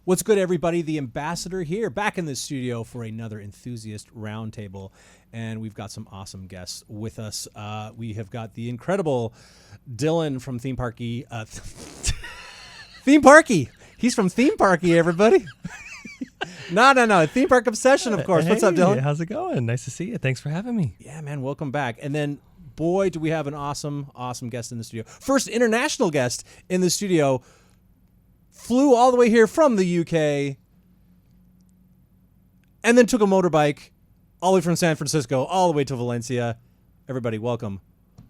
What's good, everybody? The Ambassador here, back in the studio for another enthusiast roundtable, and we've got some awesome guests with us. We have got the incredible Dylan from Theme Parky. Theme Parky. He's from Theme Parky, everybody. No. Theme Park Obsession, of course. What's up, Dylan? How's it going? Nice to see you. Thanks for having me. Yeah, man. Welcome back. And then, boy, do we have an awesome guest in the studio. First international guest in the studio. Flew all the way here from the UK and then took a motorbike all the way from San Francisco all the way to Valencia. Everybody, welcome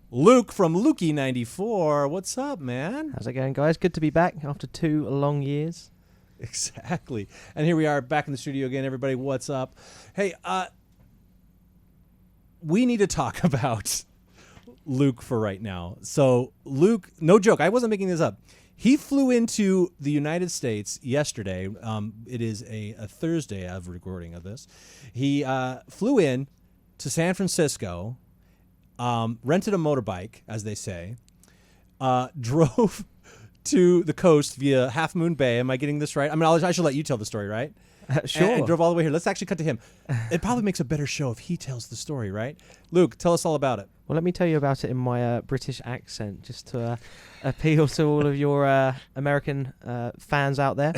Luke from LukeE94. What's up, man? How's it going, guys? Good to be back after 2 long years. Exactly. And here we are back in the studio again. Everybody, what's up? Hey, we need to talk about Luke for right now. So Luke, no joke, I wasn't making this up. He flew into the United States yesterday. It is a Thursday of recording of this. He flew in to San Francisco, rented a motorbike, as they say, drove to the coast via Half Moon Bay. Am I getting this right? I mean, I should let you tell the story, right? Sure. And drove all the way here. Let's actually cut to him. It probably makes a better show if he tells the story, right? Luke, tell us all about it. Well, let me tell you about it in my British accent, just to appeal to all of your American fans out there.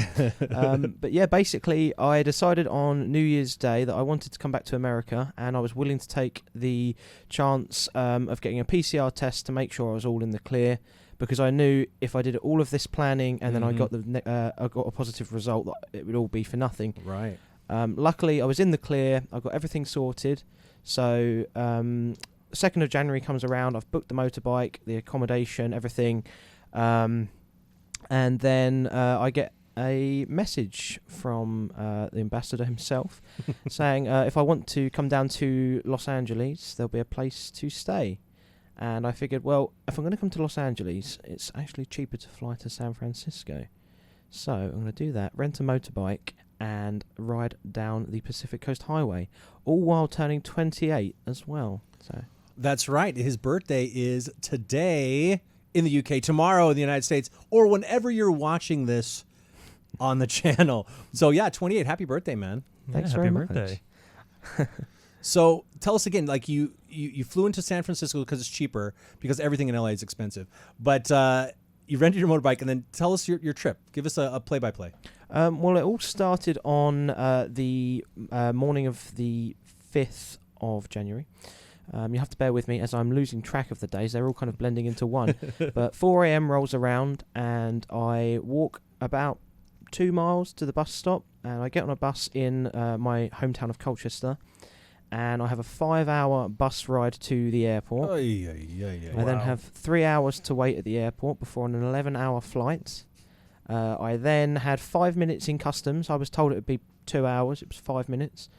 But yeah, basically, I decided on New Year's Day that I wanted to come back to America, and I was willing to take the chance of getting a PCR test to make sure I was all in the clear, because I knew if I did all of this planning and then I got I got a positive result, that it would all be for nothing. Right. Luckily, I was in the clear. I got everything sorted. So 2nd of January comes around. I've booked the motorbike, the accommodation, everything. And then I get a message from the ambassador himself saying if I want to come down to Los Angeles, there'll be a place to stay. And I figured, well, if I'm going to come to Los Angeles, it's actually cheaper to fly to San Francisco. So I'm going to do that, rent a motorbike, and ride down the Pacific Coast Highway, all while turning 28 as well. So that's right. His birthday is today in the UK, tomorrow in the United States, or whenever you're watching this on the channel. So yeah, 28. Happy birthday, man. Thanks happy very much. birthday. So tell us again, like you flew into San Francisco because it's cheaper, because everything in LA is expensive. But you rented your motorbike, and then tell us your trip. Give us a play-by-play. Well, it all started on the morning of the 5th of January. You have to bear with me as I'm losing track of the days. They're all kind of blending into one. But 4 a.m. rolls around, and I walk about 2 miles to the bus stop, and I get on a bus in my hometown of Colchester, and I have a 5-hour bus ride to the airport. I then have 3 hours to wait at the airport before an 11-hour flight. I then had 5 minutes in customs. I was told it would be 2 hours. It was 5 minutes.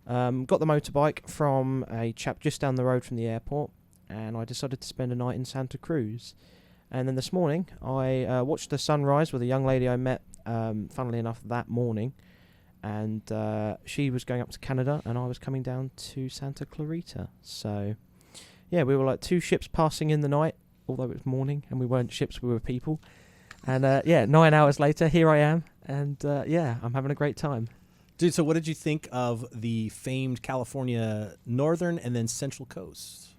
Got the motorbike from a chap just down the road from the airport, and I decided to spend a night in Santa Cruz. And then this morning, I watched the sunrise with a young lady I met, funnily enough, that morning. And she was going up to Canada, and I was coming down to Santa Clarita. So, yeah, we were like 2 ships passing in the night, although it was morning, and we weren't ships, we were people. And, 9 hours later, here I am, and, I'm having a great time. Dude, so what did you think of the famed California northern and then central coast?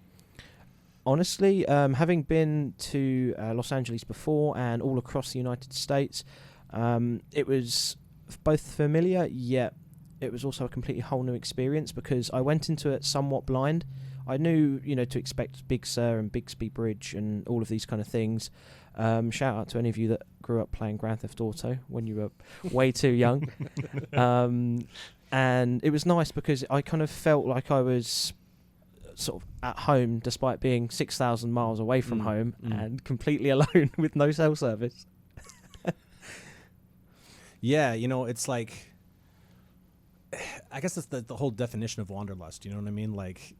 Honestly, having been to Los Angeles before and all across the United States, it was both familiar, yet it was also a completely whole new experience, because I went into it somewhat blind. I knew, to expect Big Sur and Bixby Bridge and all of these kind of things. Shout out to any of you that grew up playing Grand Theft Auto when you were way too young. And it was nice because I kind of felt like I was sort of at home, despite being 6,000 miles away from home and completely alone with no cell service. Yeah, it's like, I guess that's the whole definition of wanderlust, you know what I mean? Like,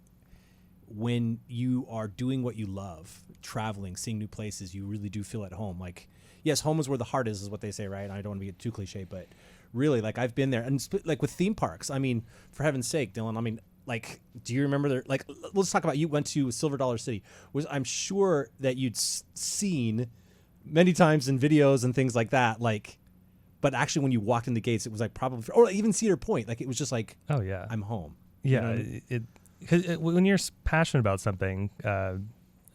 when you are doing what you love, traveling, seeing new places, you really do feel at home. Like, yes, home is where the heart is what they say, right? I don't want to get too cliche, but really, like, I've been there. And like with theme parks, I mean, for heaven's sake, Dylan, I mean, like, do you remember like, let's talk about, you went to Silver Dollar City. I'm sure that you'd seen many times in videos and things like that, like, But actually, when you walked in the gates, it was like probably, or even Cedar Point, like it was just like, Oh yeah. I'm home. Yeah. You know what I mean? Because when you're passionate about something,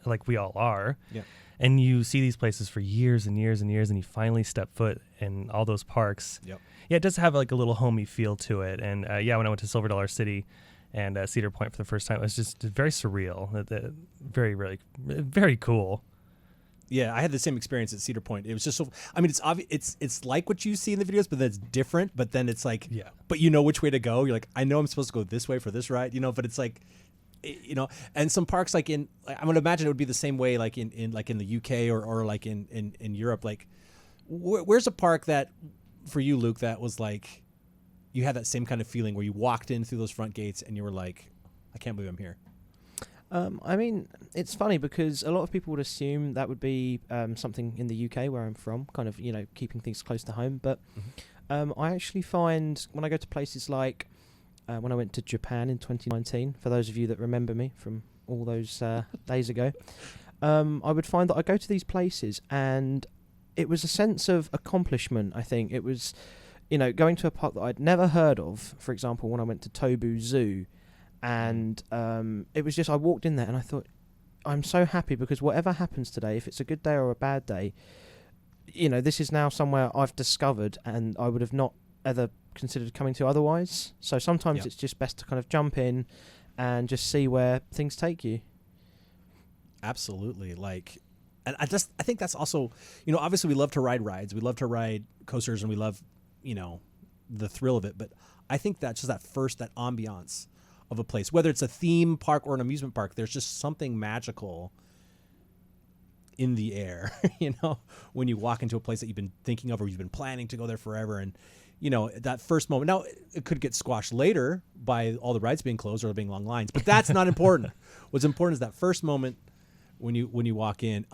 like we all are, Yeah. and you see these places for years and years and years, and you finally step foot in all those parks. Yep. Yeah, it does have like a little homey feel to it. And yeah, when I went to Silver Dollar City and Cedar Point for the first time, it was just very surreal. Very, really, very cool. Yeah, I had the same experience at Cedar Point. It was just so. I mean, it's obvious. It's like what you see in the videos, but then it's different. But then it's like, Yeah. But you know which way to go. You're like, I know I'm supposed to go this way for this ride, But it's like, and some parks like I'm gonna imagine it would be the same way, like in the UK or like in Europe. Like, where's a park that for you, Luke, that was like, you had that same kind of feeling where you walked in through those front gates and you were like, I can't believe I'm here. I mean, it's funny because a lot of people would assume that would be something in the UK where I'm from, kind of, keeping things close to home. But I actually find when I go to places like when I went to Japan in 2019, for those of you that remember me from all those days ago, I would find that I go to these places and it was a sense of accomplishment, I think. It was, going to a park that I'd never heard of, for example, when I went to Tobu Zoo. And it was just, I walked in there and I thought, I'm so happy because whatever happens today, if it's a good day or a bad day, this is now somewhere I've discovered and I would have not ever considered coming to otherwise. So sometimes it's just best to kind of jump in and just see where things take you. Absolutely. And I think that's also, obviously we love to ride rides. We love to ride coasters and we love, the thrill of it. But I think that's just that ambiance of a place, whether it's a theme park or an amusement park, there's just something magical in the air, when you walk into a place that you've been thinking of or you've been planning to go there forever. And, that first moment, now it could get squashed later by all the rides being closed or there being long lines, but that's not important. What's important is that first moment when you walk in.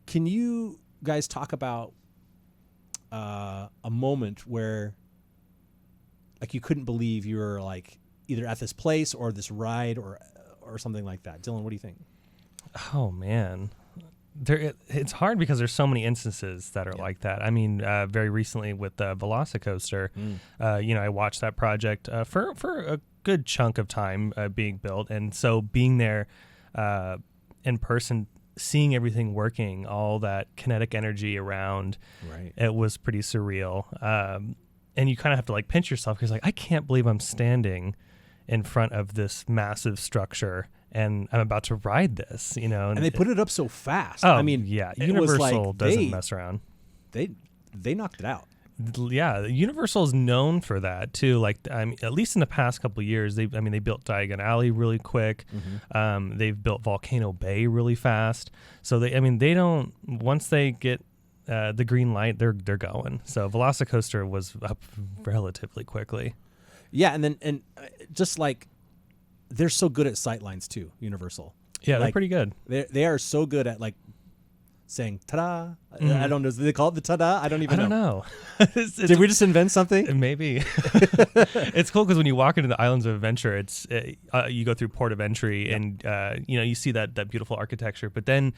Can you guys talk about a moment where like you couldn't believe you were like either at this place or this ride or something like that? Dylan, what do you think? Oh man, it's hard because there's so many instances that are like that. I mean, very recently with the Velocicoaster, I watched that project for a good chunk of time being built, and so being there in person, seeing everything working, all that kinetic energy around, right, it was pretty surreal. And you kind of have to like pinch yourself because like I can't believe I'm standing in front of this massive structure and I'm about to ride this, And they put it up so fast. Oh, I mean, yeah, Universal doesn't mess around. They knocked it out. Yeah, Universal is known for that too. Like, I mean, at least in the past couple of years, they built Diagon Alley really quick. Mm-hmm. They've built Volcano Bay really fast. So they don't, once they get the green light, they're going. So Velocicoaster was up relatively quickly. Yeah, and just like they're so good at sightlines too, Universal. Yeah, they're like, pretty good. They are so good at like saying "ta-da." I don't know. Do they call it the "ta-da"? I don't even know. Did we just invent something? Maybe. It's cool because when you walk into the Islands of Adventure, you go through Port of Entry, and you see that beautiful architecture, but then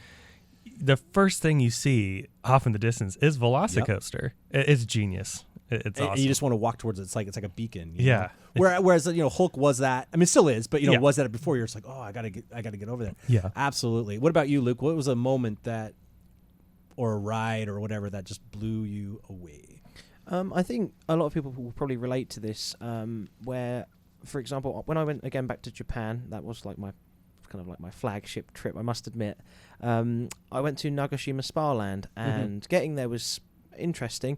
the first thing you see off in the distance is Velocicoaster. It's genius. It's awesome. And you just want to walk towards it. It's like a beacon. Yeah. Whereas Hulk was that. I mean, it still is, but was that before? You're just like, oh, I gotta get over there. Yeah. Absolutely. What about you, Luke? What was a moment that, or a ride or whatever, that just blew you away? I think a lot of people will probably relate to this. Where, for example, when I went again back to Japan, that was like my flagship trip, I must admit. I went to Nagashima Spa Land, and getting there was interesting.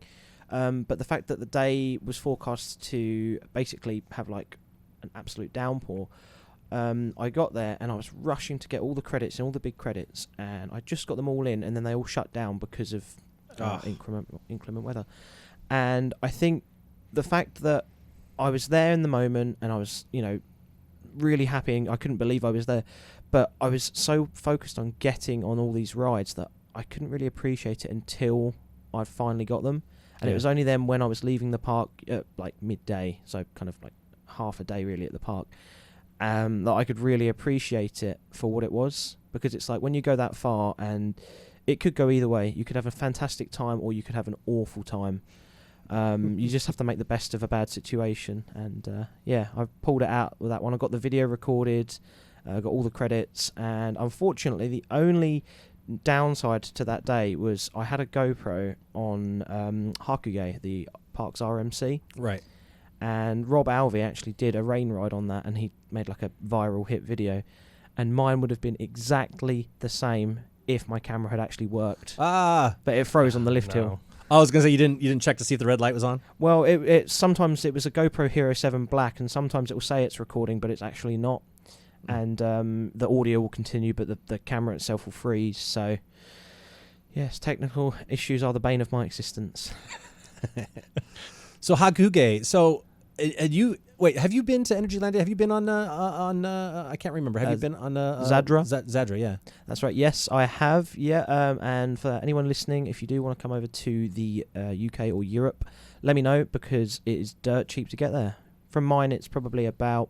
But the fact that the day was forecast to basically have like an absolute downpour, I got there and I was rushing to get all the credits and all the big credits, and I just got them all in, and then they all shut down because of inclement weather. And I think the fact that I was there in the moment and I was, really happy, and I couldn't believe I was there, but I was so focused on getting on all these rides that I couldn't really appreciate it until I finally got them. And it was only then when I was leaving the park at like midday, so kind of like half a day really at the park, that I could really appreciate it for what it was. Because it's like when you go that far, and it could go either way. You could have a fantastic time or you could have an awful time. You just have to make the best of a bad situation. And yeah, I pulled it out with that one. I got the video recorded, got all the credits, and unfortunately, the only downside to that day was I had a GoPro on Hakuge, the Parks RMC. Right. And Rob Alvey actually did a rain ride on that, and he made like a viral hit video. And mine would have been exactly the same if my camera had actually worked. Ah, but it froze on the lift hill. I was gonna say you didn't check to see if the red light was on. Well, it sometimes it was a GoPro Hero 7 Black, and sometimes it will say it's recording, but it's actually not. And the audio will continue, but the camera itself will freeze. So, yes, technical issues are the bane of my existence. So Hakuge. So, have you been to Energylandia? Have you been on I can't remember. Have you been on Zadra? Zadra, yeah. That's right. Yes, I have. Yeah. And for anyone listening, if you do want to come over to the UK or Europe, let me know, because it is dirt cheap to get there. From mine, it's probably about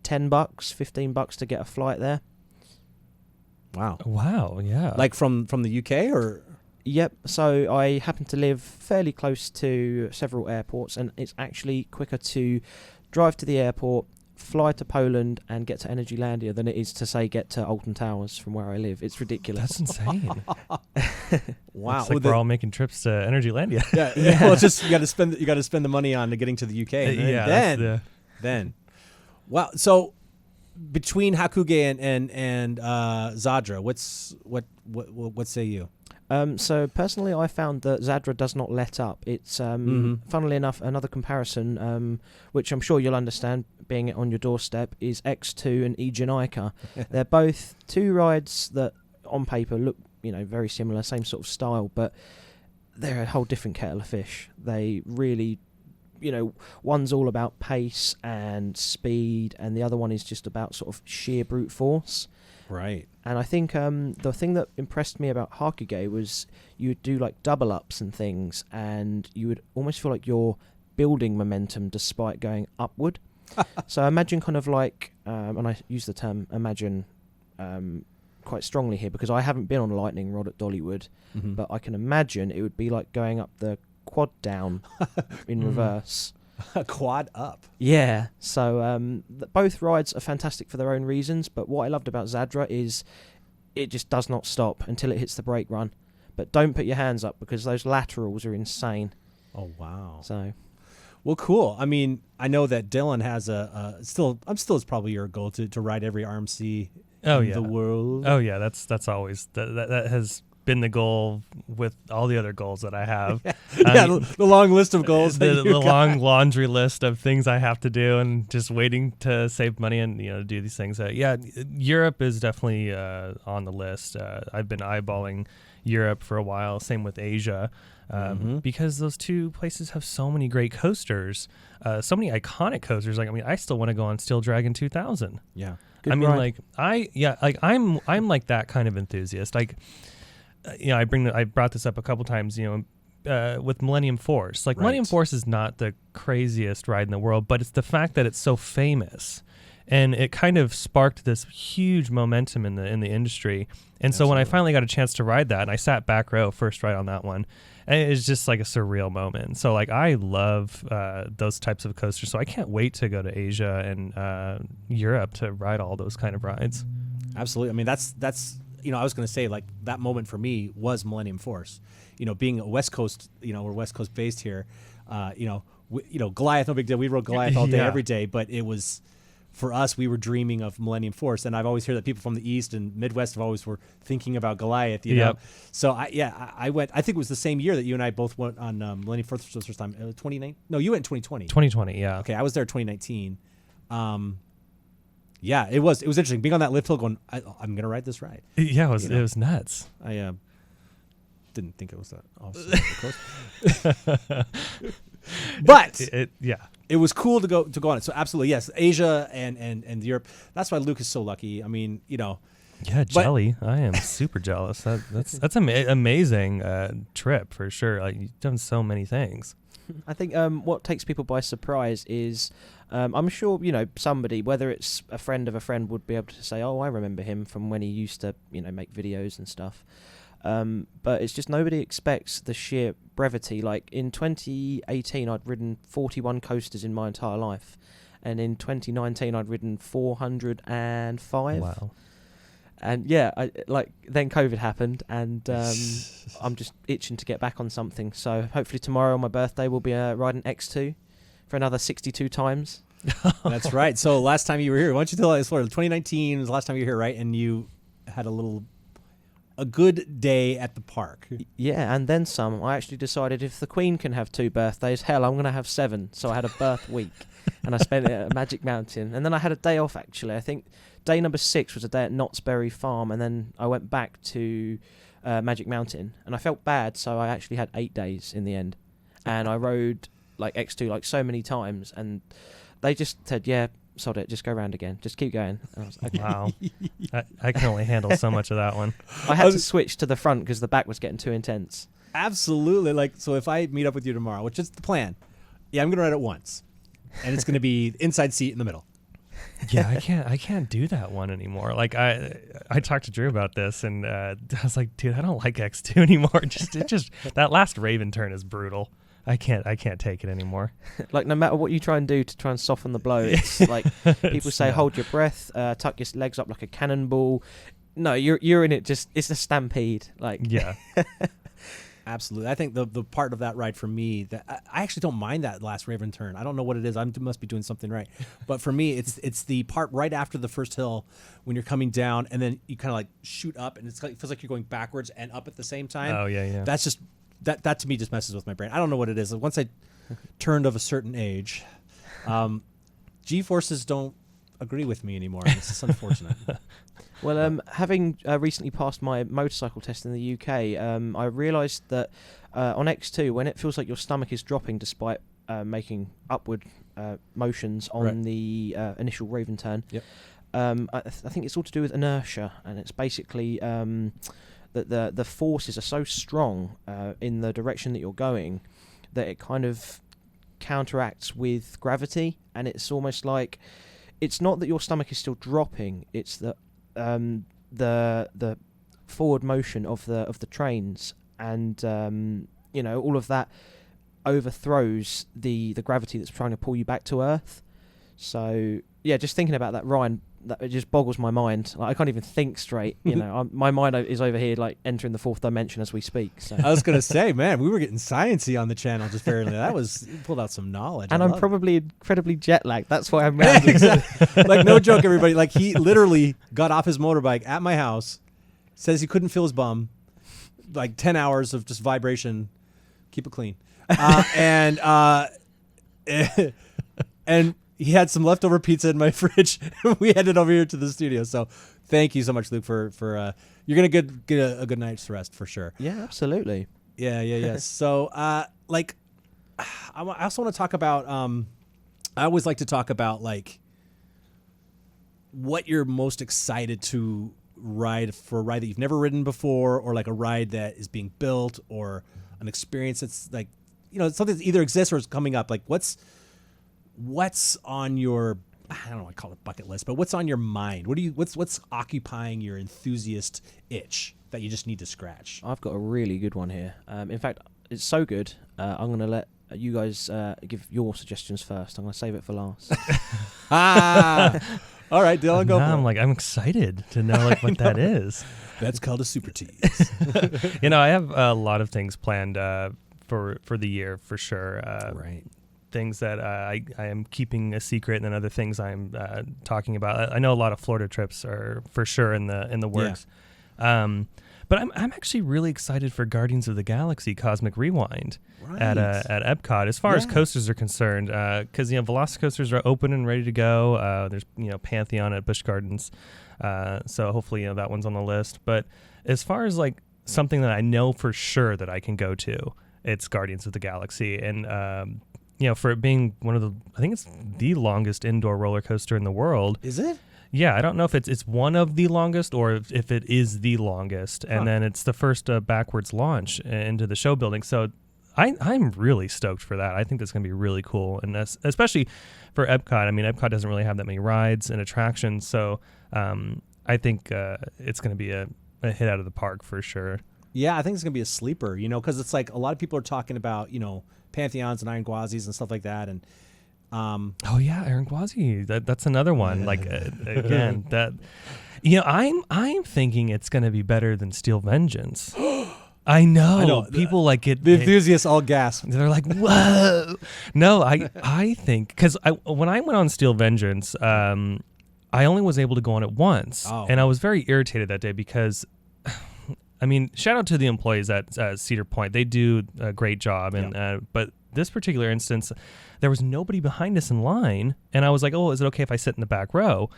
$10, $15 to get a flight there. Wow, yeah. Like from the UK or? Yep. So I happen to live fairly close to several airports, and it's actually quicker to drive to the airport, fly to Poland, and get to Energylandia than it is to, say, get to Alton Towers from where I live. It's ridiculous. That's insane. Wow. It's like we're all making trips to Energylandia. Yeah. Well, it's just you got to spend the money on getting to the UK. And then. Wow. So between Hakuge and Zadra, what say you? So personally, I found that Zadra does not let up. It's funnily enough, another comparison, which I'm sure you'll understand, being it on your doorstep, is X2 and Egenica. They're both two rides that on paper look, very similar, same sort of style, but they're a whole different kettle of fish. They really, one's all about pace and speed, and the other one is just about sort of sheer brute force. Right. And I think the thing that impressed me about Hakuge was you would do like double ups and things, and you would almost feel like you're building momentum despite going upward. So imagine kind of like, and I use the term imagine quite strongly here because I haven't been on a lightning rod at Dollywood, but I can imagine it would be like going up the quad down in reverse. Quad up. Yeah. So both rides are fantastic for their own reasons, but what I loved about Zadra is it just does not stop until it hits the brake run. But don't put your hands up because those laterals are insane. Oh wow. So, well, cool. I mean, I know that Dylan has it's probably your goal to ride every RMC in the world. Oh yeah, that's always that has been the goal with all the other goals that I have. The long list of goals. The long laundry list of things I have to do, and just waiting to save money and do these things. Europe is definitely on the list. I've been eyeballing Europe for a while. Same with Asia, because those two places have so many great coasters, so many iconic coasters. I still want to go on Steel Dragon 2000. Yeah, good ride. Ride. I'm like that kind of enthusiast. I brought this up a couple times, with Millennium Force. Right. Millennium Force is not the craziest ride in the world, but it's the fact that it's so famous, and it kind of sparked this huge momentum in the industry. And so when I finally got a chance to ride that, and I sat back row first ride on that one, and it was just like a surreal moment. So I love those types of coasters. So I can't wait to go to Asia and Europe to ride all those kind of rides. Absolutely. I mean, that's. I was going to say, like, that moment for me was Millennium Force. Being a West Coast, we're West Coast based here. Goliath, no big deal. We rode Goliath all day, every day. But it was, for us, we were dreaming of Millennium Force. And I've always heard that people from the East and Midwest have always were thinking about Goliath, know. So, I went, I think it was the same year that you and I both went on Millennium Force for the first time. 2019? No, you went in 2020. 2020, yeah. Okay, I was there in 2019. Yeah, it was interesting being on that lift hill going, I'm going to ride this ride. Yeah, it was nuts. I didn't think it was that close. But it was cool to go on it. So absolutely, yes, Asia and Europe. That's why Luke is so lucky. I mean, Yeah, jelly. I am super jealous. That's amazing trip for sure. You've done so many things. I think what takes people by surprise is I'm sure somebody, whether it's a friend of a friend, would be able to say, oh, I remember him from when he used to make videos and stuff. But it's just nobody expects the sheer brevity. Like in 2018, I'd ridden 41 coasters in my entire life, and in 2019, I'd ridden 405. Wow. And yeah, then COVID happened, and I'm just itching to get back on something. So hopefully tomorrow on my birthday, we'll be riding X2 for another 62 times. That's right. So last time you were here, why don't you tell us, 2019 was the last time you were here, right? And you had a good day at the park. Yeah, and then some. I actually decided if the Queen can have 2 birthdays, hell, I'm going to have 7. So I had a birth week, and I spent it at Magic Mountain. And then I had a day off, actually. I think day number 6 was a day at Knott's Berry Farm, and then I went back to Magic Mountain, and I felt bad, so I actually had 8 days in the end. And I rode like X2 like so many times, and they just said, yeah, sod it, just go round again, just keep going. And I was like, okay. Wow. I can only handle so much of that one. I had to switch to the front because the back was getting too intense. Absolutely. Like, so if I meet up with you tomorrow, which is the plan, yeah, I'm going to ride it once, and it's going to be inside seat in the middle. Yeah, I can't do that one anymore. Like I talked to Drew about this, and I was like, dude, I don't like X2 anymore. Just that last Raven turn is brutal. I can't take it anymore. Like, no matter what you try and do to try and soften the blow, it's like people say, hold your breath, tuck your legs up like a cannonball. No, you're in it. Just it's a stampede. Like, yeah. Absolutely. I think the part of that ride for me, that I actually don't mind that last Raven turn. I don't know what it is. I must be doing something right. But for me, it's the part right after the first hill when you're coming down and then you kind of like shoot up, and it feels like you're going backwards and up at the same time. Oh, yeah. That's just, that to me just messes with my brain. I don't know what it is. Once I turned of a certain age, G-forces don't agree with me anymore. It's just unfortunate. Well, having recently passed my motorcycle test in the UK, I realised that on X2, when it feels like your stomach is dropping despite making upward motions on the initial Raven turn, I think it's all to do with inertia, and it's basically that the forces are so strong in the direction that you're going that it kind of counteracts with gravity, and it's almost like it's not that your stomach is still dropping; it's that the forward motion of the trains and all of that overthrows the gravity that's trying to pull you back to Earth. So yeah, just thinking about that, Ryan, that it just boggles my mind. Like, I can't even think straight. My mind is over here like entering the 4th dimension as we speak. So. I was gonna say, man, we were getting sciencey on the channel just barely. That was, you pulled out some knowledge. And I'm probably incredibly jet lagged. That's why I'm mad. Like, no joke, everybody. Like, he literally got off his motorbike at my house, says he couldn't feel his bum, like 10 hours of just vibration. Keep it clean, and he had some leftover pizza in my fridge. We headed over here to the studio. So thank you so much, Luke, for you're going to get a good night's rest for sure. Yeah, absolutely. Yeah. So, I also want to talk about, I always like to talk about, like, what you're most excited to ride for a ride that you've never ridden before, or like a ride that is being built, or an experience that's like, something that either exists or is coming up. Like, what's on your, I don't know, I call it bucket list, but what's on your mind? What's occupying your enthusiast itch that you just need to scratch? I've got a really good one here. In fact, it's so good, I'm going to let you guys give your suggestions first. I'm going to save it for last. All right, Dylan, go for it. I'm excited to know what that is. That's called a super tease. I have a lot of things planned for the year for sure. Right. Things that I am keeping a secret, and then other things I'm talking about. I know a lot of Florida trips are for sure in the works. Yeah. But I'm actually really excited for Guardians of the Galaxy Cosmic Rewind at Epcot as far as coasters are concerned, because Velocicoasters are open and ready to go. There's Pantheon at Busch Gardens, so hopefully that one's on the list. But as far as like something that I know for sure that I can go to, it's Guardians of the Galaxy, and for it being I think it's the longest indoor roller coaster in the world. Is it? Yeah, I don't know if it's one of the longest or if it is the longest. And then it's the first backwards launch into the show building. So I'm really stoked for that. I think that's going to be really cool. And that's, especially for Epcot. I mean, Epcot doesn't really have that many rides and attractions. So I think it's going to be a hit out of the park for sure. Yeah, I think it's gonna be a sleeper. Because it's like a lot of people are talking about Pantheons and Iron Guazis and stuff like that, and Oh yeah, Aaron Gwazi. That's another one. Like again, that I'm thinking it's gonna be better than Steel Vengeance. I know. People like it. the enthusiasts all gasp. They're like, whoa. No, I think because when I went on Steel Vengeance, I only was able to go on it once, and I was very irritated that day because. I mean, shout out to the employees at Cedar Point. They do a great job, and but this particular instance, there was nobody behind us in line, and I was like, "Oh, is it okay if I sit in the back row?"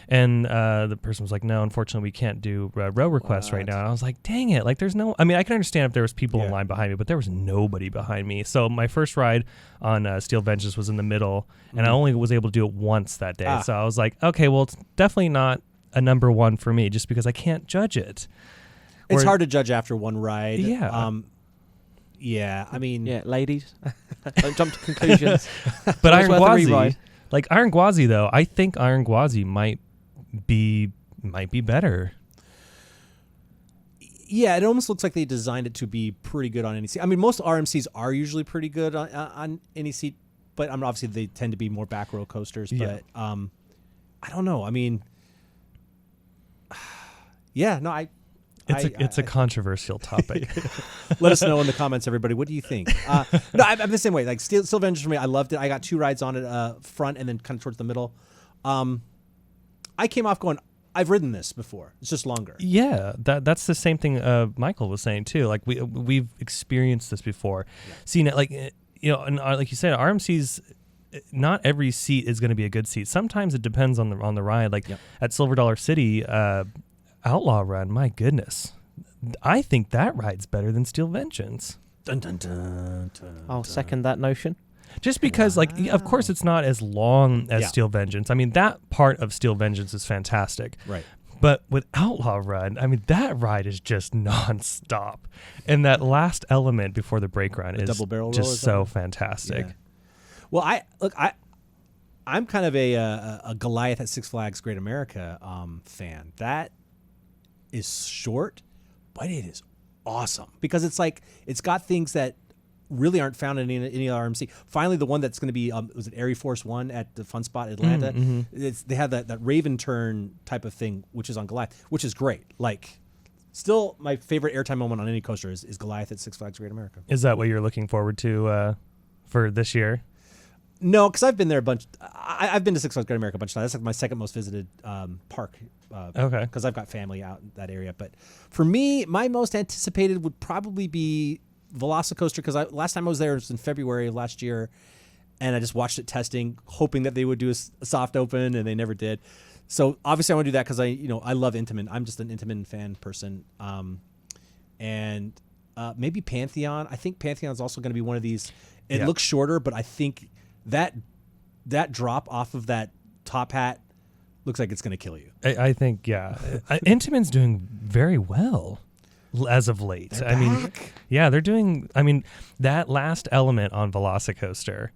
And the person was like, "No, unfortunately, we can't do row requests right now." And I was like, "Dang it!" Like, there's no. I mean, I can understand if there was people in line behind me, but there was nobody behind me. So my first ride on Steel Vengeance was in the middle, and I only was able to do it once that day. So I was like, "Okay, well, it's definitely not a number one for me, just because I can't judge it." It's hard to judge after one ride. Yeah. Yeah, I mean... Yeah, ladies, don't jump to conclusions. But Iron Gwazi, like Iron Gwazi, though, I think Iron Gwazi might be better. Yeah, it almost looks like they designed it to be pretty good on any seat. I mean, most RMCs are usually pretty good on any seat, but obviously they tend to be more back row coasters. But I don't know. I mean, It's a controversial topic. Let us know in the comments, everybody. What do you think? No, I'm the same way. Like Steel Vengeance for me, I loved it. I got 2 rides on it, front and then kind of towards the middle. I came off going, I've ridden this before. It's just longer. Yeah, that's the same thing Michael was saying too. Like we've experienced this before. Seen it, like and like you said, RMCs. Not every seat is going to be a good seat. Sometimes it depends on the ride. Like at Silver Dollar City. Outlaw Run, my goodness. I think that ride's better than Steel Vengeance. Dun, dun, dun, dun, I'll second that notion. Just because, of course, it's not as long as Steel Vengeance. I mean, that part of Steel Vengeance is fantastic. Right. But with Outlaw Run, I mean, that ride is just nonstop. And that last element before the brake run is double barrel just roll, so fantastic. Yeah. Well, I'm kind of a Goliath at Six Flags Great America fan. That is short, but it is awesome because it's like it's got things that really aren't found in any RMC. Finally, the one that's going to be was it Airy Force 1 at the Fun Spot Atlanta? They have that Raven turn type of thing, which is on Goliath, which is great. Like, still my favorite airtime moment on any coaster is Goliath at Six Flags Great America. Is that what you're looking forward to for this year? No, because I've been there a bunch. I've been to Six Flags Great America a bunch of times. That's like my second most visited park. Okay. Because I've got family out in that area. But for me, my most anticipated would probably be Velocicoaster, because last time I was there was in February of last year, and I just watched it testing, hoping that they would do a soft open, and they never did. So obviously I want to do that because I love Intamin. I'm just an Intamin fan person. And maybe Pantheon. I think Pantheon is also going to be one of these. It looks shorter, but I think that drop off of that top hat looks like it's going to kill you. I think, Intamin's doing very well as of late. They're back. They're doing. I mean, that last element on Velocicoaster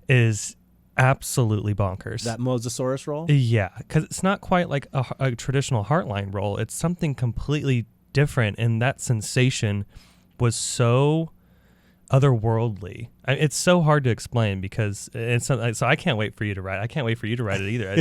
is absolutely bonkers. That Mosasaurus roll? Yeah, because it's not quite like a traditional Heartline roll. It's something completely different, and that sensation was so otherworldly. It's so hard to explain because so I can't wait for you to ride. I can't wait for you to ride it either.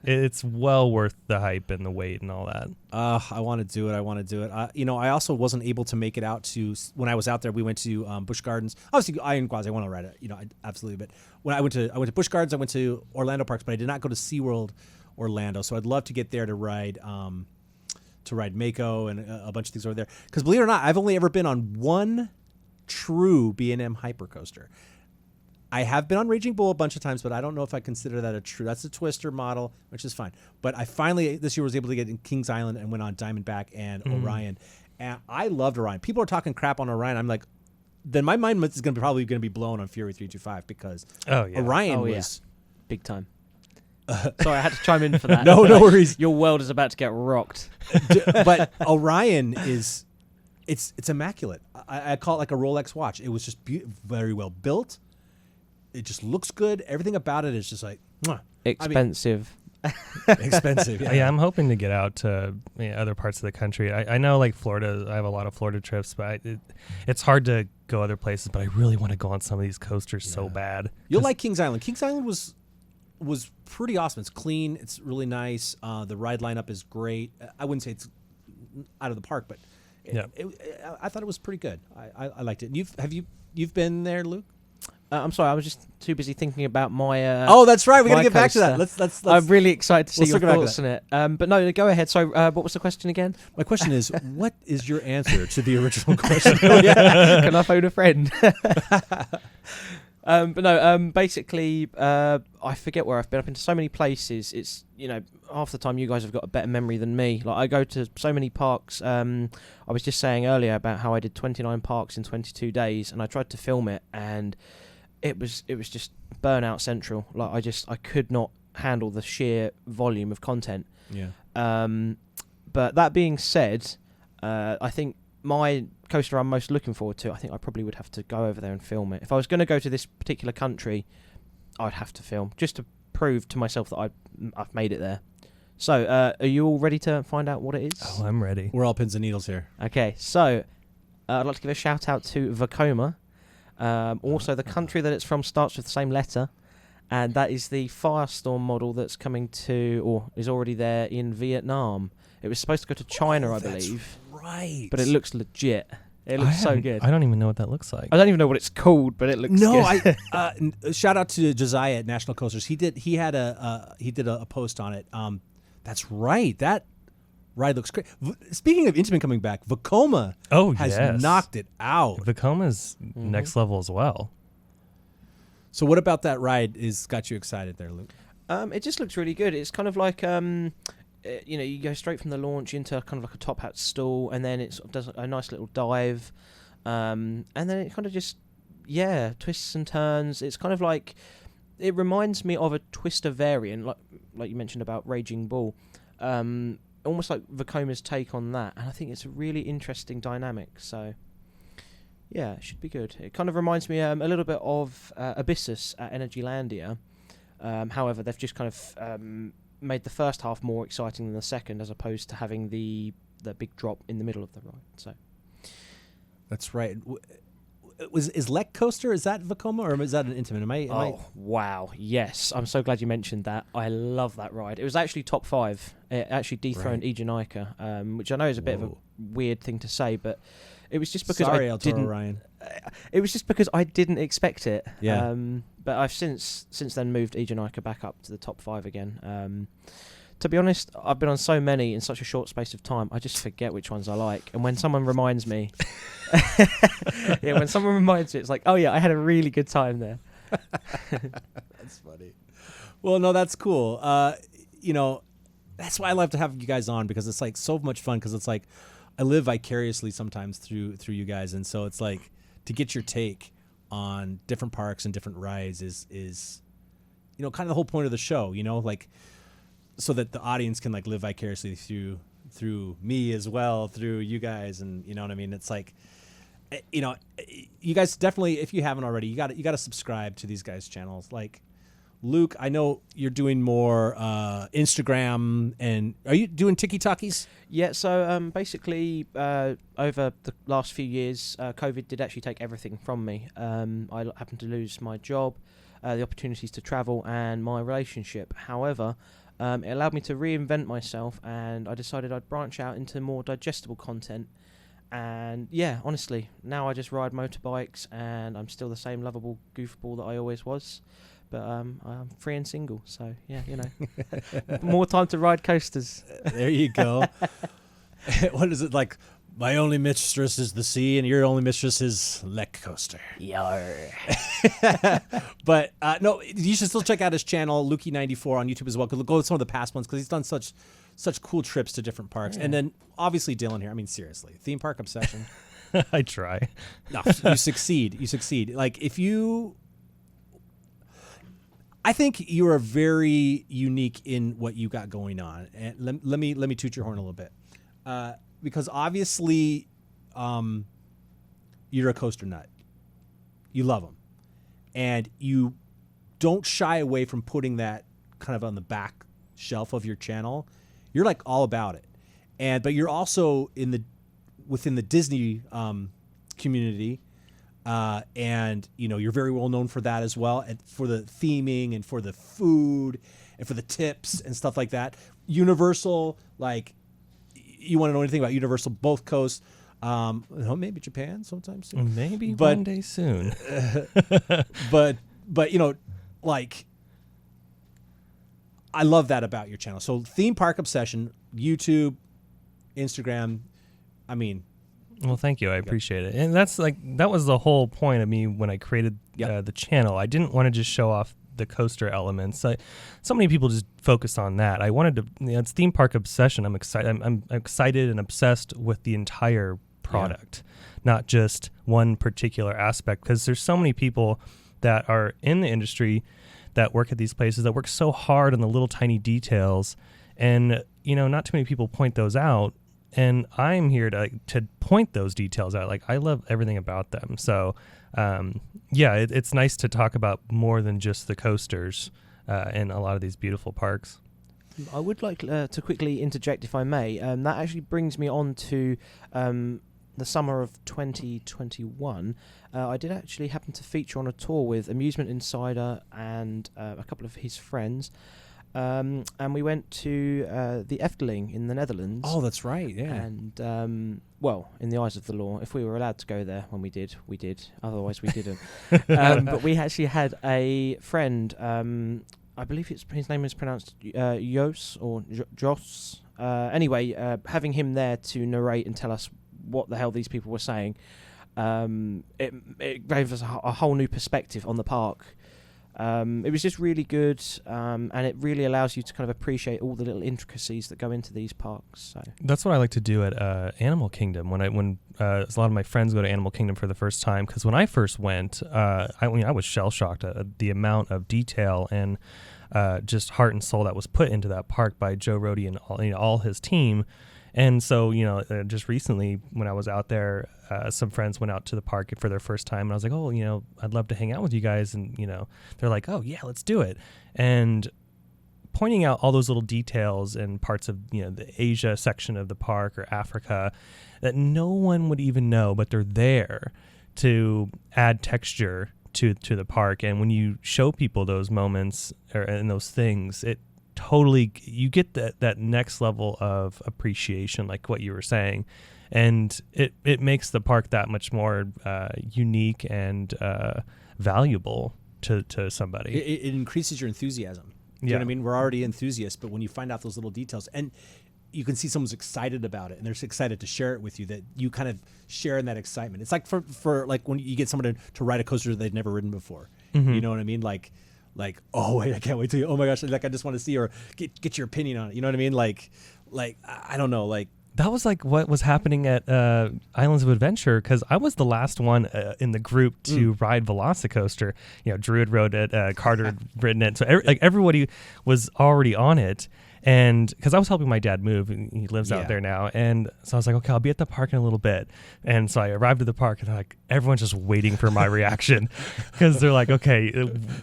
It's well worth the hype and the wait and all that. I want to do it. I also wasn't able to make it out to, when I was out there, we went to Busch Gardens. Obviously, Iron Guaz, I want to ride it. Absolutely. But when I went to Busch Gardens, I went to Orlando Parks, but I did not go to SeaWorld Orlando. So I'd love to get there to ride Mako and a bunch of things over there. Because believe it or not, I've only ever been on one true B&M hypercoaster. I have been on Raging Bull a bunch of times, but I don't know if I consider that a true. That's a Twister model, which is fine. But I finally this year was able to get in Kings Island and went on Diamondback and Orion, and I loved Orion. People are talking crap on Orion. I'm like, then my mind is probably going to be blown on Fury 325 because Orion was big time. Sorry, I had to chime in for that. No worries. Your world is about to get rocked. But Orion is, it's immaculate. I call it like a Rolex watch. It was just very well built. It just looks good. Everything about it is just like, mwah. Expensive. Expensive. Yeah. Yeah, I'm hoping to get out to other parts of the country. I know, like Florida, I have a lot of Florida trips, but it's hard to go other places. But I really want to go on some of these coasters so bad. You'll like Kings Island. Kings Island was pretty awesome. It's clean. It's really nice. The ride lineup is great. I wouldn't say it's out of the park, but I thought it was pretty good. I liked it. You've been there, Luke? I'm sorry, I was just too busy thinking about my. Oh, that's right. We got to my get back to that. coaster. Let's I'm really excited to see we'll your circle back to thoughts on it. But no, go ahead. So, what was the question again? My question is, what is your answer to the original question? Can I phone a friend? But no, basically, I forget where I've been. I've been to so many places. It's, half the time you guys have got a better memory than me. Like, I go to so many parks. I was just saying earlier about how I did 29 parks in 22 days, and I tried to film it, and it was just burnout central. Like, I could not handle the sheer volume of content. Yeah. But that being said, I think my coaster I'm most looking forward to, I think I probably would have to go over there and film it. If I was going to go to this particular country, I'd have to film, just to prove to myself that I've made it there. So, are you all ready to find out what it is? Oh, I'm ready. We're all pins and needles here. Okay, so I'd like to give a shout out to Vekoma. Also, the country that it's from starts with the same letter, and that is the Firestorm model that's coming to, or is already there in Vietnam. It was supposed to go to China, I believe. Right. But it looks legit. It looks so good. I don't even know what that looks like. I don't even know what it's called, but it looks good. Shout out to Josiah at National Coasters. He did a post on it. That's right. That ride looks great. Speaking of Intamin coming back, Vekoma has knocked it out. Vekoma's next level as well. So what about that ride got you excited there, Luke? It just looks really good. It's kind of like you go straight from the launch into kind of like a top hat stall, and then it sort of does a nice little dive, and then it kind of just twists and turns. It's kind of like, it reminds me of a Twister variant, like you mentioned about Raging Bull, almost like Vekoma's take on that, and I think it's a really interesting dynamic. So yeah, it should be good. It kind of reminds me a little bit of Abyssus at Energylandia. However, they've just kind of made the first half more exciting than the second, as opposed to having the big drop in the middle of the ride. So that's right. Is Lek Coaster, is that Vekoma, or is that an Intamin? Wow, yes, I'm so glad you mentioned that. I love that ride. It was actually top 5. It actually dethroned Ejanica, which I know is a bit of a weird thing to say, but it was just because El Toro Ryan. It was just because I didn't expect it. Yeah. But I've since then moved Ejanica back up to the top 5 again. To be honest, I've been on so many in such a short space of time, I just forget which ones I like. And when someone reminds me, it's like, oh yeah, I had a really good time there. That's funny. Well, no, that's cool. That's why I love to have you guys on, because it's like so much fun, because it's like I live vicariously sometimes through you guys, and so it's like to get your take on different parks and different rides is kind of the whole point of the show, like, so that the audience can like live vicariously through me as well, through you guys, and you know what I mean. It's like, you guys definitely, if you haven't already, you got to subscribe to these guys' channels. Like Luke, I know you're doing more Instagram, and are you doing TikTokies? Yeah, so basically over the last few years, COVID did actually take everything from me. I happened to lose my job, the opportunities to travel, and my relationship. However, it allowed me to reinvent myself, and I decided I'd branch out into more digestible content. And yeah, honestly, now I just ride motorbikes, and I'm still the same lovable goofball that I always was. But I'm free and single, so yeah, more time to ride coasters. There you go. What is it like? My only mistress is the sea, and your only mistress is Lek Coaster. Yar. But no, you should still check out his channel, LukeE94 on YouTube as well. Go with some of the past ones, because he's done such cool trips to different parks. Yeah. And then obviously Dylan here. I mean, seriously, theme park obsession. I try. No, you succeed. You succeed. Like I think you are very unique in what you got going on. And let me toot your horn a little bit. Because obviously, you're a coaster nut. You love them. And you don't shy away from putting that kind of on the back shelf of your channel, you're like all about it. But you're also within the Disney community, and you're very well known for that as well, and for the theming and for the food and for the tips and stuff like that. Universal, like, you want to know anything about Universal, both coasts, maybe Japan sometime soon, maybe one day soon. but like, I love that about your channel. So Theme Park Obsession, YouTube, Instagram. I mean, well, thank you. I appreciate it. And that was the whole point of me when I created the channel. I didn't want to just show off the coaster elements. So many people just focus on that. I wanted to, it's Theme Park Obsession. I'm excited. I'm excited and obsessed with the entire product, not just one particular aspect, because there's so many people that are in the industry that work at these places that work so hard on the little tiny details, and not too many people point those out, and I'm here to point those details out. Like, I love everything about them. So it's nice to talk about more than just the coasters in a lot of these beautiful parks. I would like to quickly interject, if I may. That actually brings me on to the summer of 2021. I did actually happen to feature on a tour with Amusement Insider and a couple of his friends. And we went to the Efteling in the Netherlands. Oh, that's right, yeah. And, well, in the eyes of the law, if we were allowed to go there when we did. Otherwise, we didn't. But we actually had a friend, I believe his name is pronounced Jos or Jos. Anyway, having him there to narrate and tell us what the hell these people were saying, it gave us a whole new perspective on the park. It was just really good, and it really allows you to kind of appreciate all the little intricacies that go into these parks. So that's what I like to do at Animal Kingdom. When a lot of my friends go to Animal Kingdom for the first time, because when I first went, I was shell shocked at the amount of detail and just heart and soul that was put into that park by Joe Rohde and all his team. And so, just recently when I was out there, some friends went out to the park for their first time, and I was like, oh, I'd love to hang out with you guys. And, they're like, oh, yeah, let's do it. And pointing out all those little details and parts of, the Asia section of the park or Africa that no one would even know, but they're there to add texture to the park. And when you show people those moments and those things, it totally, you get that next level of appreciation, like what you were saying, and it makes the park that much more unique and valuable to somebody. It increases your enthusiasm. Do you know what I mean? We're already enthusiasts, but when you find out those little details, and you can see someone's excited about it and they're excited to share it with you, that you kind of share in that excitement. It's like for like when you get someone to ride a coaster they've never ridden before. Mm-hmm. You know what I mean? Like, oh wait, I can't wait to, oh my gosh, like I just want to see or get your opinion on it. You know what I mean? Like I don't know, like that was like what was happening at Islands of Adventure, because I was the last one in the group to ride Velocicoaster. Drew had rode it, Carter had ridden it, so everybody was already on it. And because I was helping my dad move, and he lives out there now, and so I was like, okay, I'll be at the park in a little bit. And so I arrived at the park, and like everyone's just waiting for my reaction, because they're like, okay,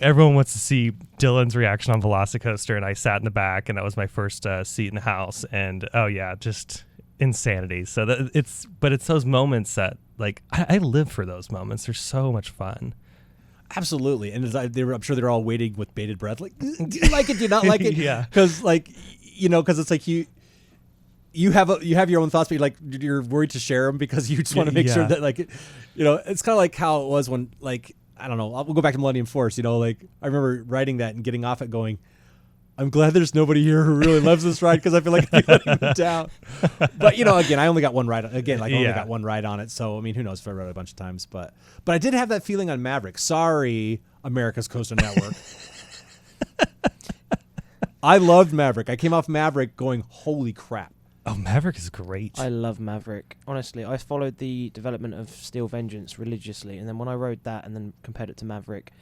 everyone wants to see Dylan's reaction on Velocicoaster, and I sat in the back, and that was my first seat in the house, and oh yeah, just insanity. So it's those moments that like I live for those moments. They're so much fun. Absolutely, and I'm sure they're all waiting with bated breath. Like, do you like it? Do you not like it? Yeah, because because it's like you have your own thoughts, but you're worried to share them because you just want to make sure that it's kind of like how it was when I don't know. We'll go back to Millennium Force. I remember writing that and getting off it, going, I'm glad there's nobody here who really loves this ride, because I feel like I'm letting them down. But again, I only got one ride. Again, I only got one ride on it, so I mean, who knows if I rode it a bunch of times. But I did have that feeling on Maverick. Sorry, America's Coaster Network. I loved Maverick. I came off Maverick going, holy crap. Oh, Maverick is great. I love Maverick. Honestly, I followed the development of Steel Vengeance religiously, and then when I rode that and then compared it to Maverick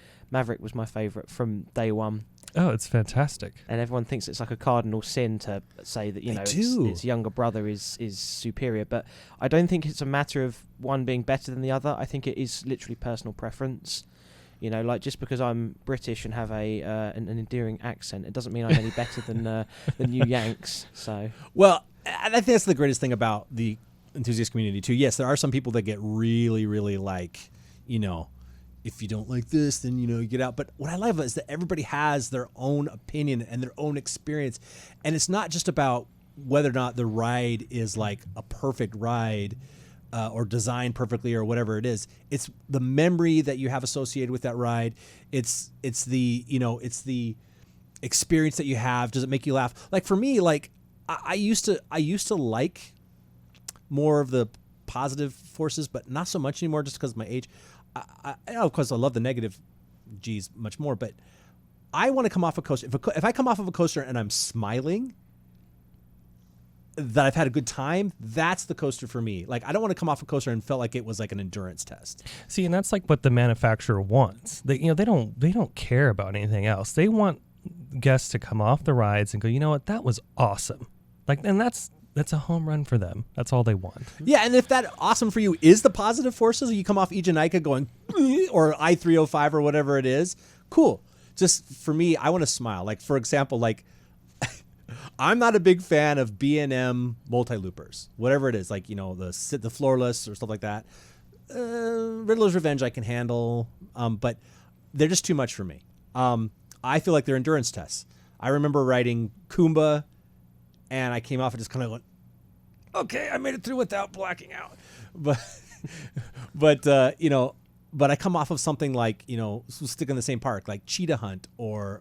was my favourite from day one. Oh, it's fantastic. And everyone thinks it's like a cardinal sin to say that, its younger brother is superior. But I don't think it's a matter of one being better than the other. I think it is literally personal preference. You know, like just because I'm British and have an endearing accent, it doesn't mean I'm any better than you Yanks. So Well, I think that's the greatest thing about the enthusiast community too. Yes, there are some people that get really, really like, if you don't like this, then you get out. But what I love is that everybody has their own opinion and their own experience, and it's not just about whether or not the ride is like a perfect ride or designed perfectly or whatever it is. It's the memory that you have associated with that ride. It's the it's the experience that you have. Does it make you laugh? Like for me, like I used to like more of the positive forces, but not so much anymore just because of my age. I of course I love the negative G's much more, but I want to come off a coaster. If I come off of a coaster and I'm smiling, that I've had a good time, that's the coaster for me. Like I don't want to come off a coaster and felt like it was like an endurance test. See, and that's like what the manufacturer wants. They don't care about anything else. They want guests to come off the rides and go, you know what, that was awesome. Like, and that's a home run for them. That's all they want. Yeah, and if that awesome for you is the positive forces, you come off Ejanica going, or I-305 or whatever it is, cool. Just for me, I want to smile. Like, for example, like, I'm not a big fan of B&M multi-loopers, whatever it is, like, the floorless or stuff like that. Riddler's Revenge I can handle, but they're just too much for me. I feel like they're endurance tests. I remember riding Kumba, and I came off and just kind of went, okay, I made it through without blacking out. But I come off of something like, stick in the same park, like Cheetah Hunt or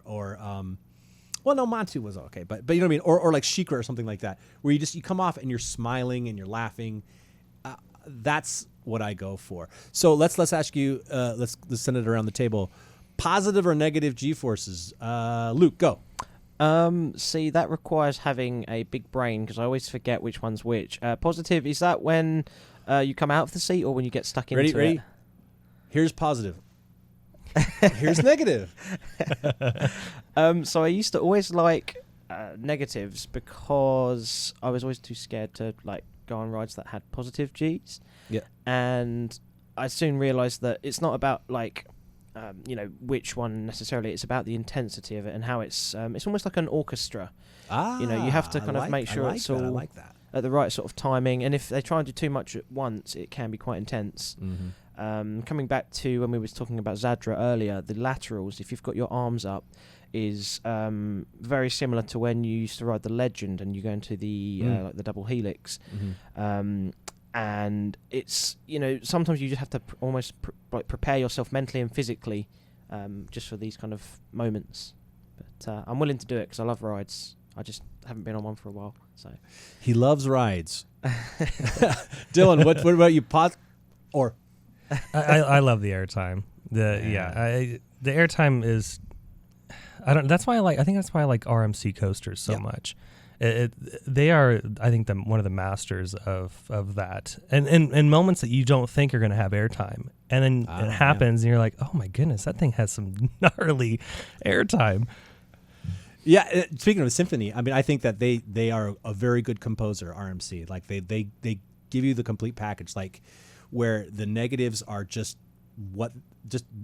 well, no, Montu was okay, but you know what I mean? Or like Sheikra or something like that, where you come off and you're smiling and you're laughing. That's what I go for. So let's ask you, let's send it around the table. Positive or negative G-forces? Luke, go. See, that requires having a big brain because I always forget which one's which. Positive, is that when you come out of the seat or when you get stuck into Ready? it? Here's positive. Here's negative. So I used to always like negatives because I was always too scared to like go on rides that had positive Gs. Yeah. And I soon realised that it's not about like which one necessarily. It's about the intensity of it and how it's almost like an orchestra. You have to kind of make sure it's all at the right sort of timing. And if they try and do too much at once, it can be quite intense. Mm-hmm. Coming back to when we were talking about Zadra earlier, the laterals, if you've got your arms up, is very similar to when you used to ride the Legend and you go into the like the double helix. Mm-hmm. And it's sometimes you just have to almost prepare yourself mentally and physically just for these kind of moments. But I'm willing to do it because I love rides. I just haven't been on one for a while. So he loves rides. Dylan, what about you? I love the airtime. The airtime is. I think that's why I like RMC coasters so much. They are, I think, one of the masters of that. And in moments that you don't think you're going to have airtime, and then it happens, and you're like, oh my goodness, that thing has some gnarly airtime. Yeah. Speaking of symphony, I mean, I think that they are a very good composer. RMC, like they give you the complete package, like where the negatives are just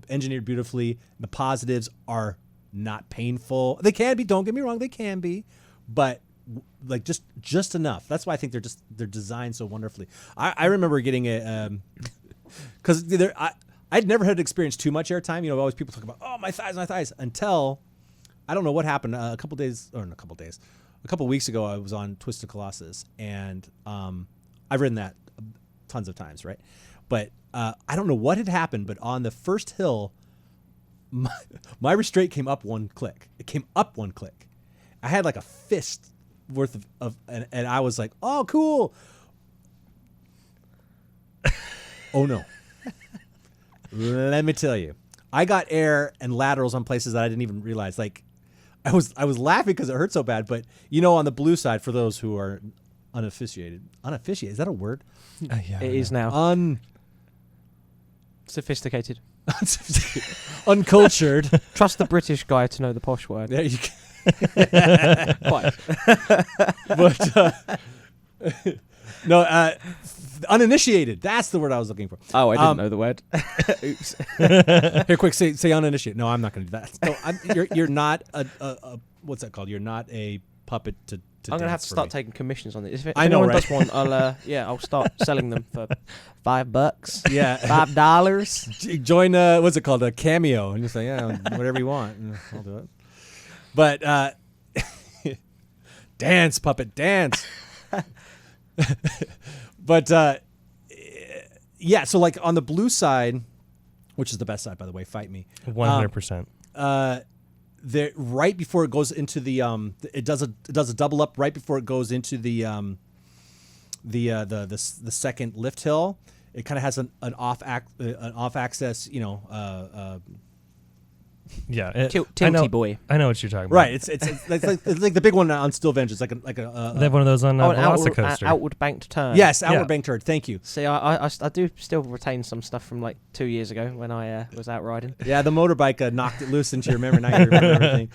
engineered beautifully. The positives are not painful. They can be. Don't get me wrong. They can be, but like just enough. That's why I think they're designed so wonderfully. I remember getting a because I'd never had experienced too much airtime. Always people talk about my thighs until I don't know what happened. A couple weeks ago, I was on Twisted Colossus, and I've ridden that tons of times, right? But I don't know what had happened, but on the first hill, my restraint came up one click. It came up one click. I had like a fist worth of and I was like, oh, cool. Oh, no. Let me tell you. I got air and laterals on places that I didn't even realize. Like, I was laughing because it hurt so bad. But, on the blue side, for those who are unaffiliated, is that a word? Yeah, it is now. Sophisticated. Uncultured. Trust the British guy to know the posh word. There you go. Quite. But no, Uninitiated. That's the word I was looking for. Oh, I didn't know the word. Oops. Here, quick, say uninitiated. No, I'm not going to do that. No, you're not a what's that called? You're not a puppet to I'm gonna have dance to for start me. taking commissions on this. If I know, anyone right? does one, I'll start selling them for $5. Yeah. $5. Join what's it called? A Cameo, and just say whatever you want, and I'll do it. But dance, puppet, dance. But yeah, so like on the blue side, which is the best side, by the way, fight me. 100%. There, right before it goes into the it does a double up right before it goes into the second lift hill. It kind of has an off access, Yeah. Tilty boy. I know what you're talking about. right. It's like the big one on Still Vengeance. It's like a They have one of those on An Velocicoaster. outward banked turn. yes, outward Yeah. bank turn. Thank you. See, I do still retain some stuff from like 2 years ago when I was out riding. Yeah, the motorbike knocked it loose into your memory. Now you remember everything.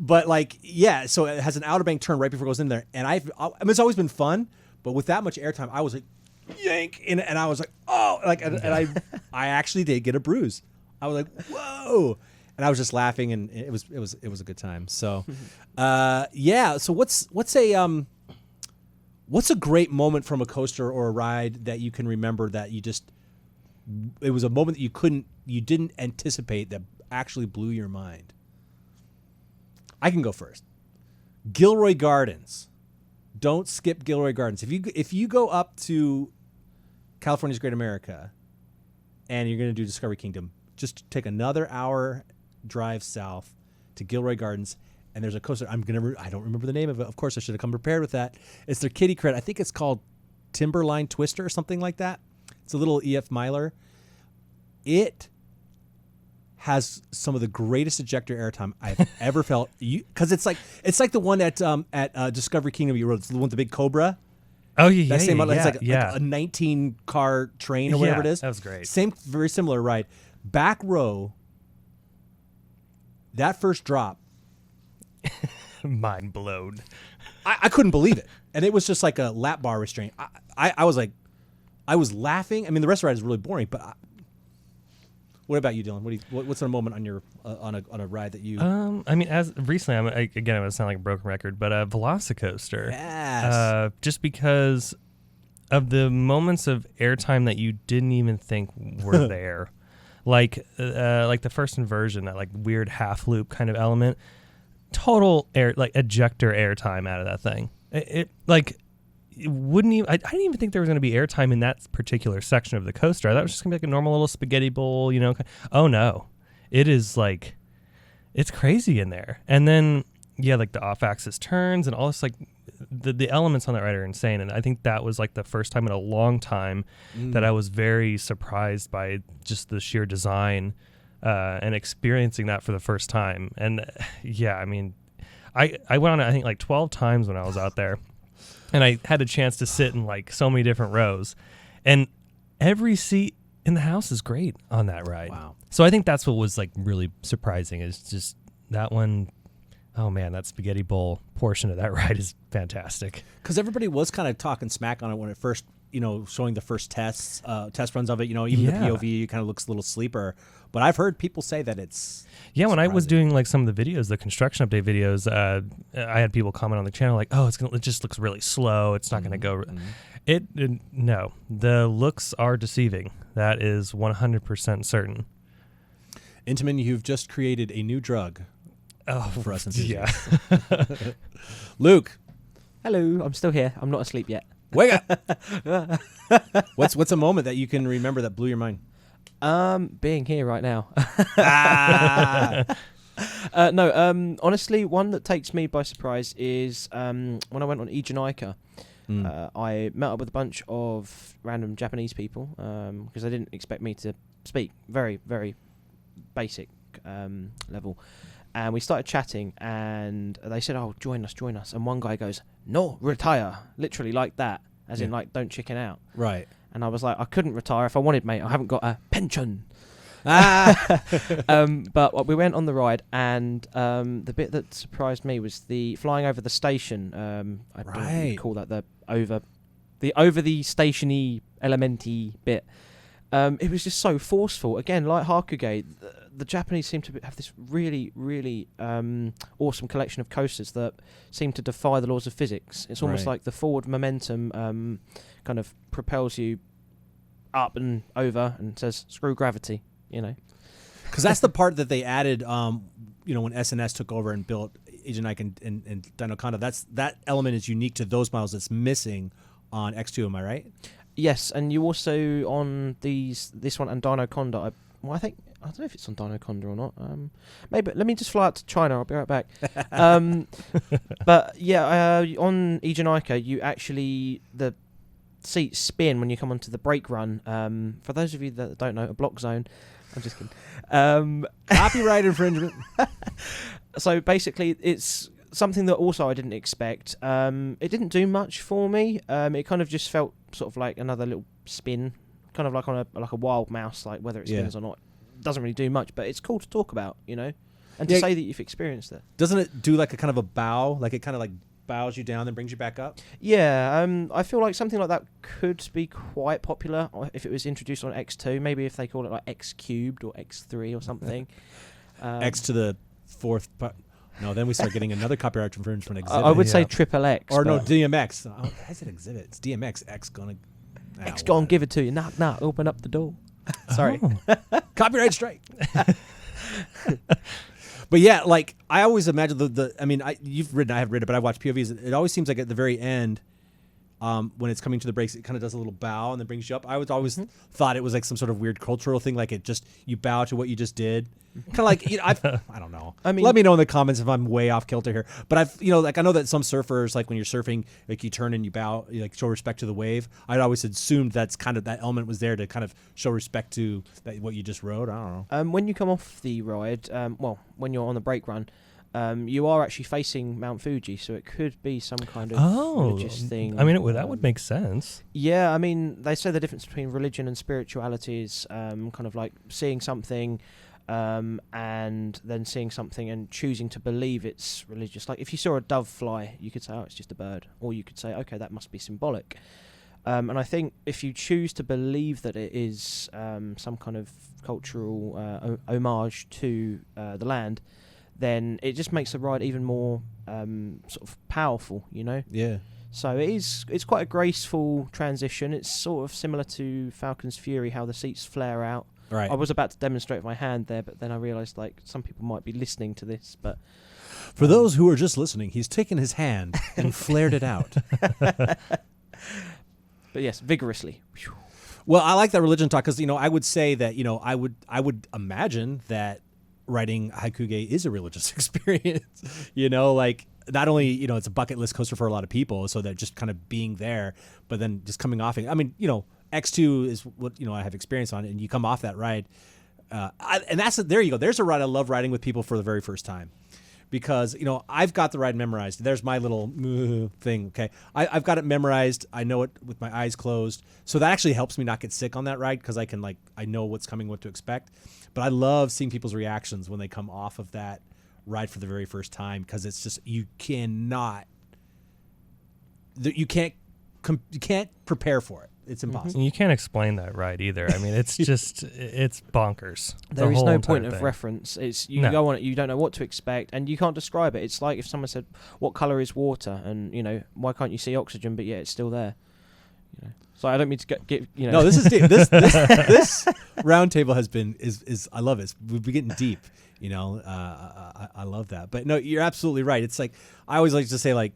But like, yeah, so it has an outer bank turn right before it goes in there, and I mean, it's always been fun, but with that much airtime, I was like, yank, and I was like, oh, like, and I actually did get a bruise. I was like, whoa, and I was just laughing, and it was a good time. So, yeah. So what's a great moment from a coaster or a ride that you can remember that it was a moment that you didn't anticipate that actually blew your mind? I can go first. Gilroy Gardens. Don't skip Gilroy Gardens. If you go up to California's Great America and you're going to do Discovery Kingdom, just take another hour drive south to Gilroy Gardens, and there's a coaster. I don't remember the name of it. Of course, I should have come prepared with that. It's their kiddie credit. I think it's called Timberline Twister or something like that. It's a little EF Miler. It has some of the greatest ejector airtime I've ever felt. Because it's like the one at Discovery Kingdom you rode. It's the one with the big Cobra. Oh yeah, That same model. yeah, It's like a 19 car train or whatever it is. That was great. Same, very similar ride. Back row. That first drop, Mind blown. I couldn't believe it, and it was just like a lap bar restraint. I was like, I was laughing. I mean, the rest of the ride is really boring, but. What about you, Dylan? What's a moment on your on a ride that you? I mean, as recently, I'm going to sound like a broken record, but Velocicoaster. Yes. Just because of the moments of airtime that you didn't even think were there, like the first inversion, that like weird half loop kind of element, total ejector airtime out of that thing. It wouldn't even. I didn't even think there was going to be airtime in that particular section of the coaster. I thought it was just going to be like a normal little spaghetti bowl, Oh no, it is like, it's crazy in there. And then like the off-axis turns and all this, like the elements on that ride are insane. And I think that was like the first time in a long time that I was very surprised by just the sheer design and experiencing that for the first time. And I mean, I went on it I think like 12 times when I was out there. And I had a chance to sit in like so many different rows, and every seat in the house is great on that ride. Wow. So I think that's what was like really surprising, is just that one. Oh man, that spaghetti bowl portion of that ride is fantastic. Because everybody was kind of talking smack on it when it first, showing the first test runs of it. Even the POV kind of looks a little sleeper. But I've heard people say that it's when I was surprising. doing like some of the videos, the construction update videos, I had people comment on the channel like, "Oh, it just looks really slow. It's not going to go." No, the looks are deceiving. That is 100% certain. Intamin, you've just created a new drug for us enthusiasts. Yeah. Luke, Hello, I'm still here. I'm not asleep yet. wake up. What's a moment that you can remember that blew your mind? Being here right now. Ah. No, honestly, one that takes me by surprise is when I went on Ejanica. I met up with a bunch of random Japanese people because they didn't expect me to speak. Very, very basic level. And we started chatting, and they said, "Oh, join us." And one guy goes, "No, retire." Literally like that, as in like, don't chicken out. Right. And I was like, I couldn't retire if I wanted, mate. I haven't got a pension. But we went on the ride, and the bit that surprised me was the flying over the station. I don't know what you call that, the the over the stationy elementy bit. It was just so forceful. Again, like Hakuge, the Japanese seem to have this really, really awesome collection of coasters that seem to defy the laws of physics. It's almost Right. like the forward momentum kind of propels you up and over and says, screw gravity, you know. Because that's the part that they added, when SNS took over and built Agent Ike and Dino Conda. That element is unique to those models that's missing on X2, am I right? Yes, and you also on this one and Dino Conda. I don't know if it's on Dino Conda or not. Maybe let me just fly out to China. I'll be right back. But yeah, on Ejanika, you actually the seats spin when you come onto the brake run. For those of you that don't know, a block zone. I'm just kidding. Copyright infringement. So basically, it's something that also I didn't expect. It didn't do much for me. It kind of just felt sort of like another little spin, kind of like on a wild mouse, like whether it spins or not. Doesn't really do much, but it's cool to talk about, you know, and to say that you've experienced it. Doesn't it do like a kind of a bow? Like it kind of like bows you down, then brings you back up? Yeah, I feel like something like that could be quite popular if it was introduced on X2. Maybe if they call it like X cubed or X3 or something. X to the fourth. No, then we start getting another copyright infringement exhibit. I would say triple X. Or no, DMX. Oh, I said exhibit. It's DMX. X gonna. X gonna give it to you. Knock, knock. Open up the door. Sorry. Copyright strike. But yeah, like I always imagine you've ridden, I have ridden it, but I watched POVs. It always seems like at the very end, when it's coming to the brakes, it kind of does a little bow and then brings you up. I was always thought it was like some sort of weird cultural thing, like you bow to what you just did. Kind of like I don't know. I mean, let me know in the comments if I'm way off kilter here. But I know that some surfers, like when you're surfing, like you turn and you bow, you like show respect to the wave. I'd always assumed that's kind of that element was there to kind of show respect to what you just rode. I don't know. When you come off the ride, when you're on the brake run, you are actually facing Mount Fuji, so it could be some kind of religious thing. I mean, that would make sense. Yeah, I mean, they say the difference between religion and spirituality is kind of like seeing something and then seeing something and choosing to believe it's religious. Like if you saw a dove fly, you could say, oh, it's just a bird. Or you could say, okay, that must be symbolic. And I think if you choose to believe that it is some kind of cultural homage to the land, then it just makes the ride even more sort of powerful, you know? Yeah. So it's quite a graceful transition. It's sort of similar to Falcon's Fury, how the seats flare out. Right. I was about to demonstrate with my hand there, but then I realised like some people might be listening to this. But for those who are just listening, he's taken his hand and flared it out. But yes, vigorously. Well, I like that religion talk because I would say that I would imagine that riding Haikuge is a religious experience. Like not only it's a bucket list coaster for a lot of people, so that just kind of being there, but then just coming off it. I mean, X2 is what I have experience on, and you come off that ride, and there you go. There's a ride I love riding with people for the very first time, because I've got the ride memorized. There's my little thing. Okay, I've got it memorized. I know it with my eyes closed, so that actually helps me not get sick on that ride because I know what's coming, what to expect. But I love seeing people's reactions when they come off of that ride for the very first time, because it's just you can't prepare for it. It's impossible. And you can't explain that ride either. I mean, it's just it's bonkers. There is no point of reference. It's you No. go on it, you don't know what to expect, and you can't describe it. It's like if someone said, "What color is water?" and why can't you see oxygen, but yet it's still there. So I don't mean to get No, this is deep. This round table has been is I love it. We've been getting deep. I love that. But no, you're absolutely right. It's like I always like to say, like,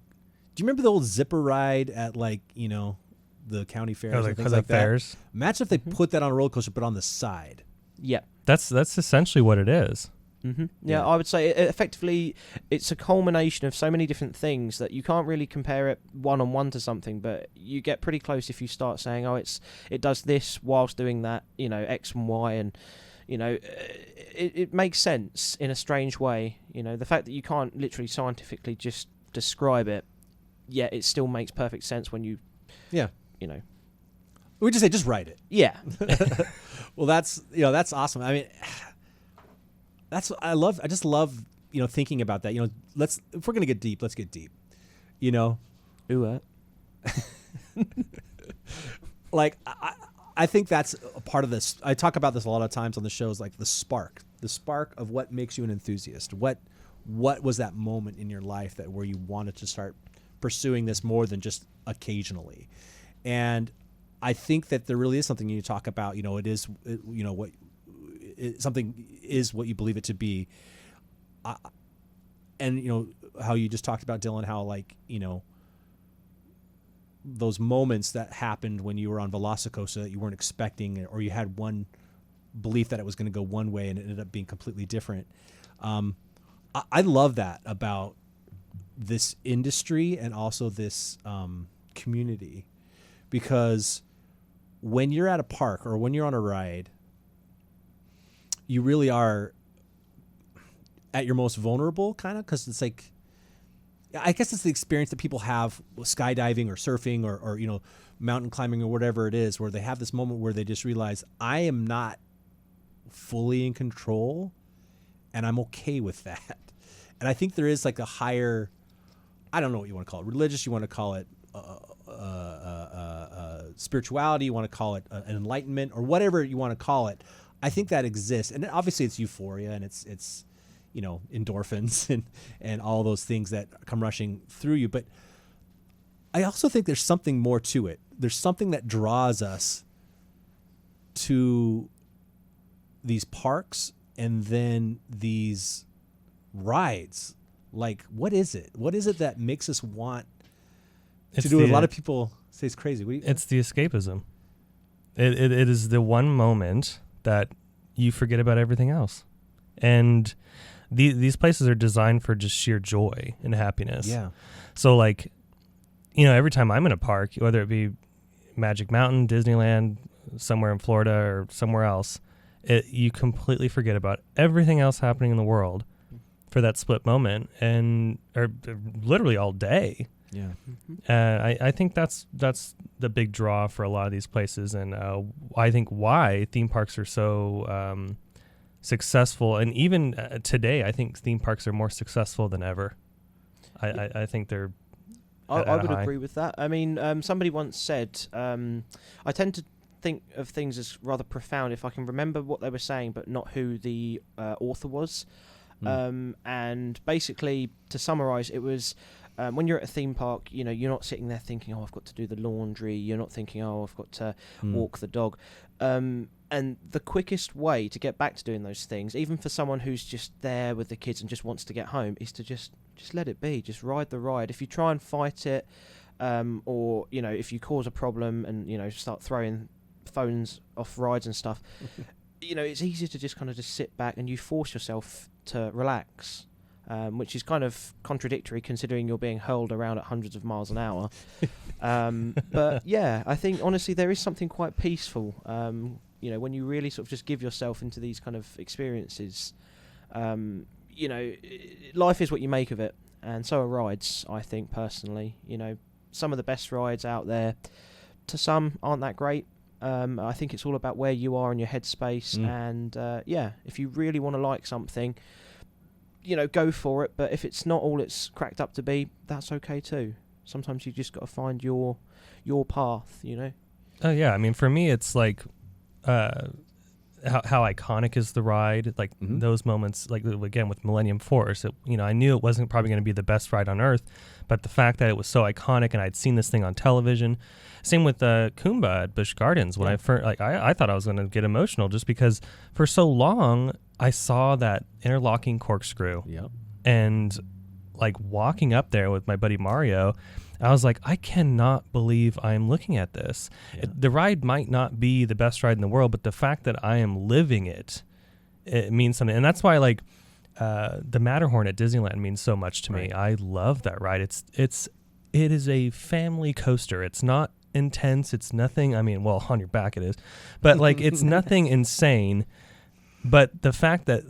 do you remember the old zipper ride at the county fairs and things like that? Fairs. Imagine if they put that on a roller coaster, but on the side. Yeah. That's essentially what it is. Mm-hmm. Yeah. Yeah, I would say effectively it's a culmination of so many different things that you can't really compare it one-on-one to something, but you get pretty close if you start saying, oh, it does this whilst doing that, X and Y, and it makes sense in a strange way. The fact that you can't literally scientifically just describe it, yet it still makes perfect sense when you We just say just write it. Yeah. Well, that's awesome. I mean, I just love thinking about that. If we're gonna get deep, let's get deep. Ooh, like I think that's a part of this. I talk about this a lot of times on the shows, like the spark of what makes you an enthusiast. What was that moment in your life that where you wanted to start pursuing this more than just occasionally? And I think that there really is something you talk about. Something is what you believe it to be. And how you just talked about, Dylan, how those moments that happened when you were on Velocicoaster that you weren't expecting, or you had one belief that it was going to go one way and it ended up being completely different. I love that about this industry and also this community, because when you're at a park or when you're on a ride, you really are at your most vulnerable, kind of, because it's like, I guess it's the experience that people have with skydiving or surfing or mountain climbing or whatever it is, where they have this moment where they just realize, I am not fully in control and I'm okay with that. And I think there is like a higher, I don't know what you want to call it, religious, you want to call it spirituality, you want to call it an enlightenment, or whatever you want to call it. I think that exists. And obviously it's euphoria and it's endorphins and all those things that come rushing through you. But I also think there's something more to it. There's something that draws us to these parks and then these rides. Like, what is it? What is it that makes us want to do it? A lot of people say it's crazy. It's the escapism. It is the one moment that you forget about everything else. And these places are designed for just sheer joy and happiness. Yeah. So every time I'm in a park, whether it be Magic Mountain, Disneyland, somewhere in Florida or somewhere else, you completely forget about everything else happening in the world for that split moment, or literally all day. Yeah. I think that's the big draw for a lot of these places, and I think why theme parks are so successful, and even today, I think theme parks are more successful than ever. I think they're. I would agree with that. I mean, somebody once said, I tend to think of things as rather profound if I can remember what they were saying, but not who the author was. And basically, to summarize, it was when you're at a theme park, you're not sitting there thinking, oh, I've got to do the laundry. You're not thinking, oh, I've got to walk the dog. And the quickest way to get back to doing those things, even for someone who's just there with the kids and just wants to get home, is to just let it be. Just ride the ride. If you try and fight it, or if you cause a problem and start throwing phones off rides and stuff, it's easier to just kind of just sit back and you force yourself to relax, which is kind of contradictory considering you're being hurled around at hundreds of miles an hour. But yeah, I think honestly there is something quite peaceful, when you really sort of just give yourself into these kind of experiences. Life is what you make of it, and so are rides, I think, personally. Some of the best rides out there, to some, aren't that great. I think it's all about where you are in your headspace, and if you really want to like something, go for it. But if it's not all it's cracked up to be, that's okay too. Sometimes you just got to find your path. Oh yeah, I mean, for me, it's like how iconic is the ride? Like those moments, like again with Millennium Force. I knew it wasn't probably going to be the best ride on earth, but the fact that it was so iconic and I'd seen this thing on television. Same with Kumba at Busch Gardens. When I first, I thought I was going to get emotional just because for so long I saw that interlocking corkscrew. Yep. And walking up there with my buddy Mario, I was like, I cannot believe I'm looking at this. Yeah. The ride might not be the best ride in the world, but the fact that I am living it means something. And that's why the Matterhorn at Disneyland means so much to me. I love that ride. It is a family coaster. It's not intense. It's nothing. I mean, well, on your back it is, but it's nothing insane. But the fact that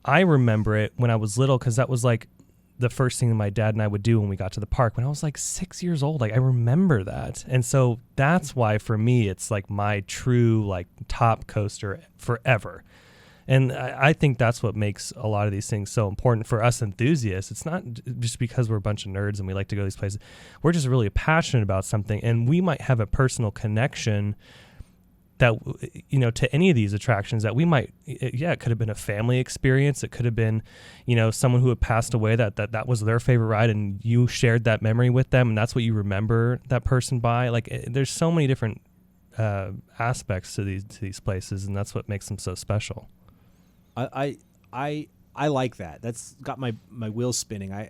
I remember it when I was little, because that was the first thing that my dad and I would do when we got to the park when I was 6 years old. I remember that. And so that's why for me, it's my true top coaster forever. And I think that's what makes a lot of these things so important for us enthusiasts. It's not just because we're a bunch of nerds and we like to go to these places. We're just really passionate about something, and we might have a personal connection that, to any of these attractions that we might, it could have been a family experience. It could have been, someone who had passed away that was their favorite ride, and you shared that memory with them, and that's what you remember that person by. Like, there's so many different aspects to these places, and that's what makes them so special. I like that. That's got my wheels spinning.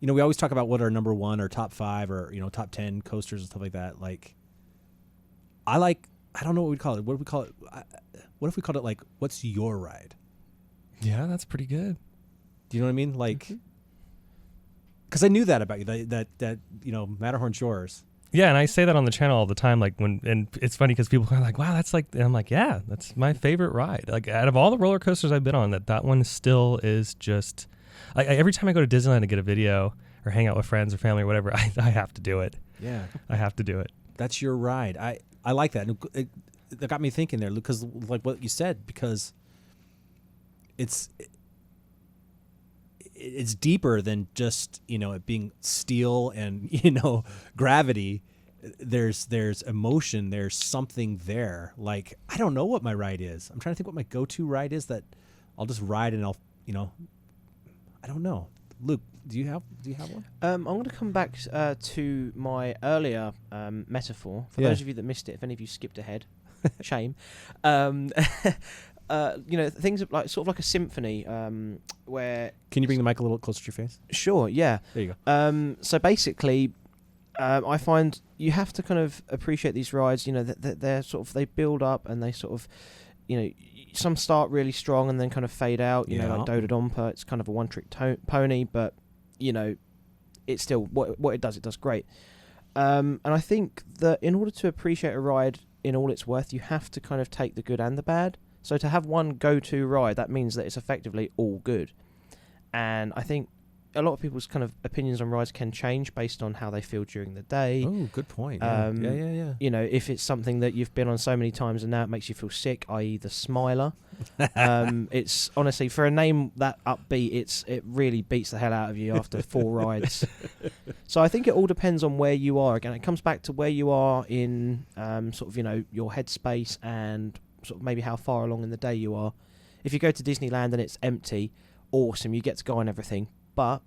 We always talk about what our number one or top 5 or top 10 coasters and stuff like that. Like, I don't know what we'd call it. What do we call it? What if we called it like, what's your ride? Yeah, that's pretty good. Do you know what I mean? Like, because I knew that about you, that Matterhorn's yours. Yeah, and I say that on the channel all the time. Like, and it's funny because people are like, "Wow, that's like," and I'm like, "Yeah, that's my favorite ride." Like, out of all the roller coasters I've been on, that one still is just. Every time I go to Disneyland to get a video or hang out with friends or family or whatever, I have to do it. Yeah, I have to do it. That's your ride. I like that. That got me thinking there, Luke, because like what you said, because it's deeper than just it being steel and gravity. There's emotion. There's something there. Like, I don't know what my ride is. I'm trying to think what my go-to ride is that I'll just ride and I'll I don't know. Luke, do you have one? I'm going to come back to my earlier metaphor. For those of you that missed it, if any of you skipped ahead, shame. Things like sort of like a symphony, where. Can you bring the mic a little closer to your face? Sure. Yeah. There you go. So basically, I find you have to kind of appreciate these rides. That they're sort of, they build up and they sort of, some start really strong and then kind of fade out. Like Dododompa, it's kind of a one-trick pony, but it's still what it does great. And I think that in order to appreciate a ride in all its worth, you have to kind of take the good and the bad. So to have one go-to ride, that means that it's effectively all good. And I think a lot of people's kind of opinions on rides can change based on how they feel during the day. Oh, good point. Yeah. If it's something that you've been on so many times and now it makes you feel sick, i.e. the Smiler. It's honestly, for a name that upbeat, it really beats the hell out of you after 4 rides. So I think it all depends on where you are. Again, it comes back to where you are in your headspace and sort of maybe how far along in the day you are. If you go to Disneyland and it's empty, awesome, you get to go on everything. But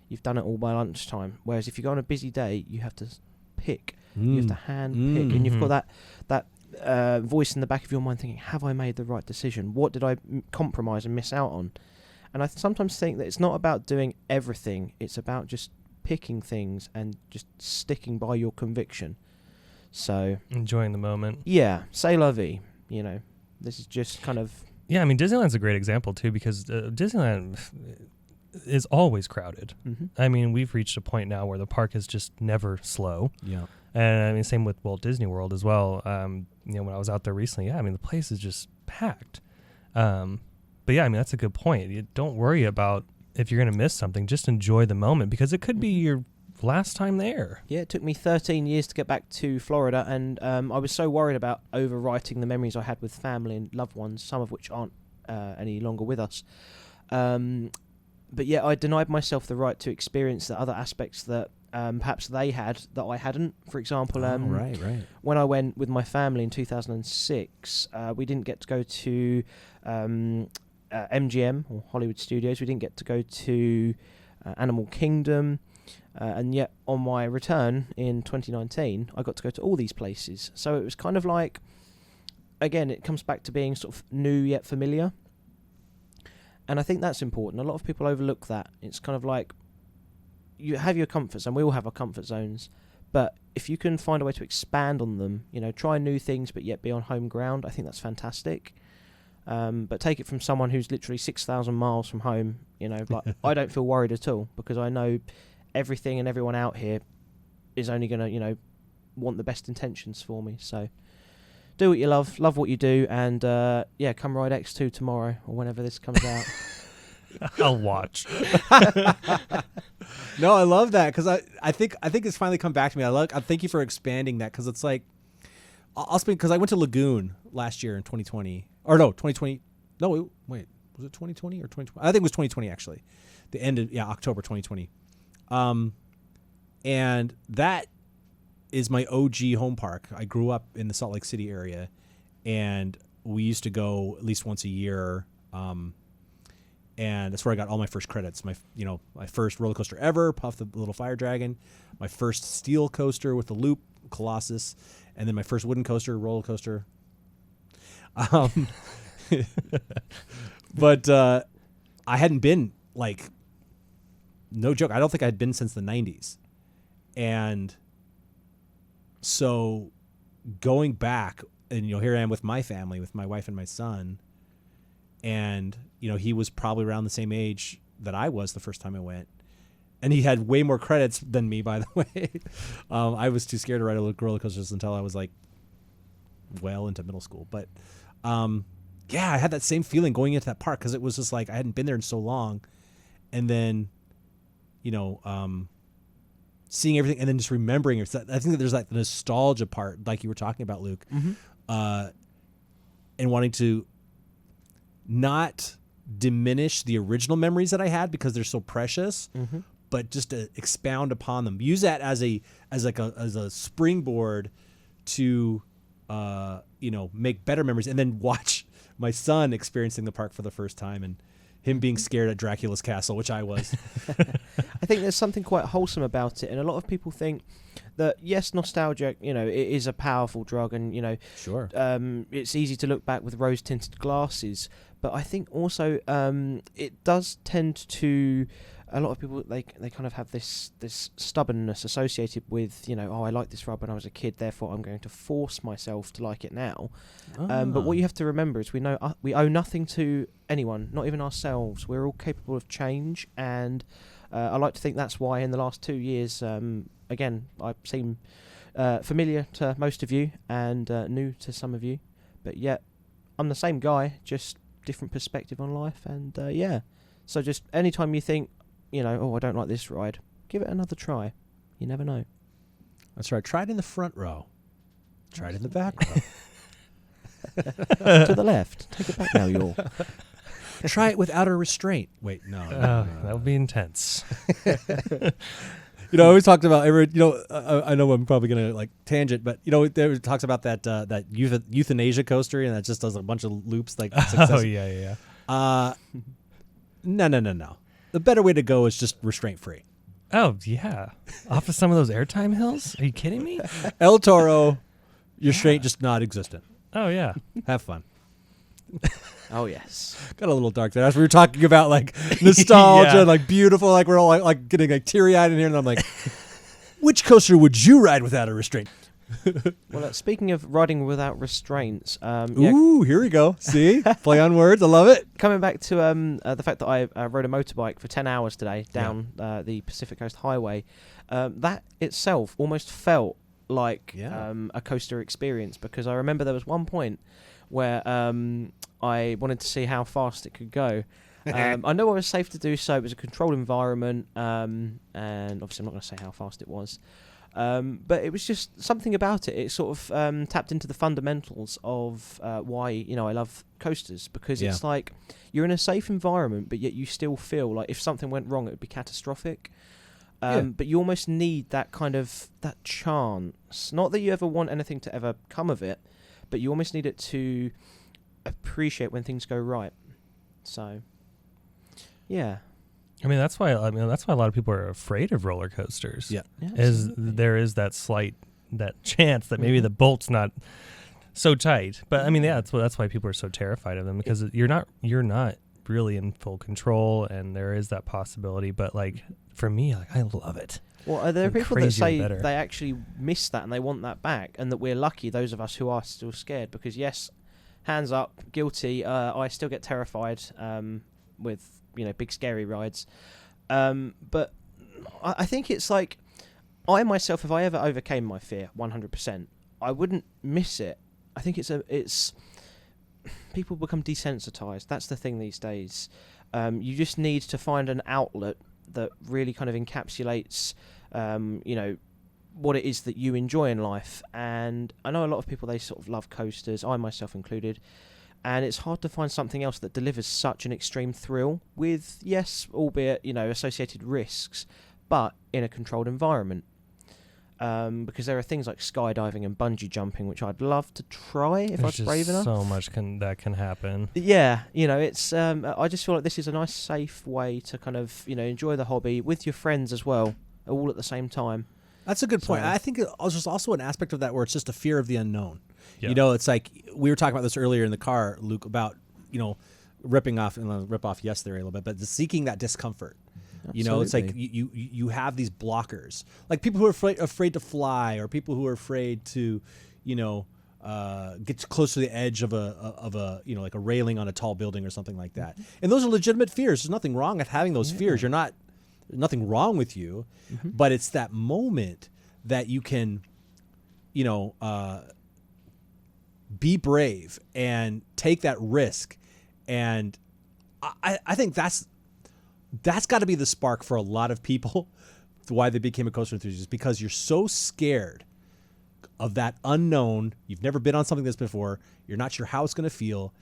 you've done it all by lunchtime. Whereas if you go on a busy day, you have to pick. You have to hand pick, and you've got that voice in the back of your mind thinking, "Have I made the right decision? What did I compromise and miss out on?" And I sometimes think that it's not about doing everything. It's about just picking things and just sticking by your conviction. So enjoying the moment. Yeah, c'est la vie. This is just kind of. Yeah, I mean, Disneyland's a great example too, because Disneyland is always crowded. I mean, we've reached a point now where the park is just never slow. Yeah. And I mean, same with Walt Disney World as well. When I was out there recently, I mean, the place is just packed. But yeah, I mean, that's a good point. You don't worry about if you're going to miss something. Just enjoy the moment, because it could be your last time there. Yeah, it took me 13 years to get back to Florida, and I was so worried about overwriting the memories I had with family and loved ones, some of which aren't any longer with us. But yeah, I denied myself the right to experience the other aspects that perhaps they had that I hadn't. For example, right. When I went with my family in 2006, we didn't get to go to MGM or Hollywood Studios. We didn't get to go to Animal Kingdom. And yet on my return in 2019, I got to go to all these places. So it was kind of like, again, it comes back to being sort of new yet familiar. And I think that's important. A lot of people overlook that. It's kind of like, you have your comfort zone. We all have our comfort zones. But if you can find a way to expand on them, try new things but yet be on home ground, I think that's fantastic. But take it from someone who's literally 6,000 miles from home, like I don't feel worried at all, because I know everything and everyone out here is only going to, want the best intentions for me. So do what you love what you do, and come ride X2 tomorrow or whenever this comes out. I'll watch. No, I love that, because I think it's finally come back to me. I thank you for expanding that, because it's like, I'll speak, because I went to Lagoon last year in 2020, or no, 2020. No, wait, was it 2020 or 2020? I think it was 2020 actually. The end of October 2020. And that is my OG home park. I grew up in the Salt Lake City area, and we used to go at least once a year. And that's where I got all my first credits. My first roller coaster ever, Puff the Little Fire Dragon. My first steel coaster with the loop, Colossus, and then my first wooden coaster, roller coaster. But I hadn't been, like, no joke, I don't think I'd been since the 90s. And so going back, and here I am with my family, with my wife and my son, and he was probably around the same age that I was the first time I went, and he had way more credits than me, by the way. I was too scared to ride roller coasters until I was like well into middle school. But I had that same feeling going into that park, because it was just like I hadn't been there in so long, and then seeing everything and then just remembering it. I think that there's like the nostalgia part, like you were talking about, Luke, and wanting to not diminish the original memories that I had because they're so precious, but just to expound upon them, use that as a springboard to make better memories, and then watch my son experiencing the park for the first time and him being scared at Dracula's castle, which I was. I think there's something quite wholesome about it, and a lot of people think that, yes, nostalgia, it is a powerful drug, and Sure. It's easy to look back with rose-tinted glasses, but I think also it does tend to, a lot of people, they kind of have this stubbornness associated with, I like this ride when I was a kid, therefore I'm going to force myself to like it now. But what you have to remember is we owe nothing to anyone, not even ourselves. We're all capable of change, and I like to think that's why in the last 2 years, again, I seem familiar to most of you and new to some of you, but yet I'm the same guy, just different perspective on life, and so just anytime you think, I don't like this ride, give it another try. You never know. That's right. Try it in the front row. Try it in the back row. To the left. Take it back now, you all. Try it without a restraint. Wait, no. That would be intense. I always talked about I know I'm probably gonna like tangent, but there talks about that euthanasia coaster, and that just does a bunch of loops like. Oh yeah. No. The better way to go is just restraint free. Oh yeah, off of some of those airtime hills. Are you kidding me? El Toro, your restraint just not existent. Oh yeah. Have fun. Oh yes. Got a little dark there as we were talking about like nostalgia, Yeah. like beautiful, like we're all like getting like teary eyed in here, and I'm like, which coaster would you ride without a restraint? Well, speaking of riding without restraints, Ooh, here we go. See, play on words. I love it. coming back to the fact that I rode a motorbike for 10 hours today down the Pacific Coast Highway, that itself almost felt like a coaster experience, because I remember there was one point where I wanted to see how fast it could go. I know it was safe to do so. It was a controlled environment, and obviously I'm not going to say how fast it was. But it was just something about it. It sort of tapped into the fundamentals of why I love coasters, because it's like you're in a safe environment, but yet you still feel like if something went wrong, it would be catastrophic. But you almost need that kind of that chance. Not that you ever want anything to ever come of it, but you almost need it to appreciate when things go right. So, yeah. That's why a lot of people are afraid of roller coasters. Yeah. There is that chance that maybe the bolt's not so tight. But that's why people are so terrified of them, because you're not really in full control, and there is that possibility. But like for me, like I love it. Well, there are people that say better. they actually miss that and they want that back, and that we're lucky, those of us who are still scared, because yes, hands up, guilty. I still get terrified with big scary rides, but I think it's like I myself, if I ever overcame my fear 100%, I wouldn't miss it. I think it's people become desensitized. That's the thing these days. You just need to find an outlet that really kind of encapsulates what it is that you enjoy in life. And I know a lot of people, they sort of love coasters, I myself included. And it's hard to find something else that delivers such an extreme thrill with, yes, albeit, associated risks, but in a controlled environment. Because there are things like skydiving and bungee jumping, which I'd love to try if I was brave enough. So much that can happen. Yeah, it's. I just feel like this is a nice, safe way to kind of, enjoy the hobby with your friends as well, all at the same time. That's a good point. So- I think there's also an aspect of that where it's just a fear of the unknown. Yeah. It's like we were talking about this earlier in the car, Luke, about ripping off and I'll rip off yes there a little bit, but seeking that discomfort. It's like you have these blockers, like people who are afraid to fly, or people who are afraid to, get close to the edge of a like a railing on a tall building or something like that. And those are legitimate fears. There's nothing wrong with having those fears. There's nothing wrong with you, but it's that moment that you can, be brave and take that risk. And I think that's got to be the spark for a lot of people why they became a coaster enthusiast, because you're so scared of that unknown. You've never been on something this before. You're not sure how it's going to feel.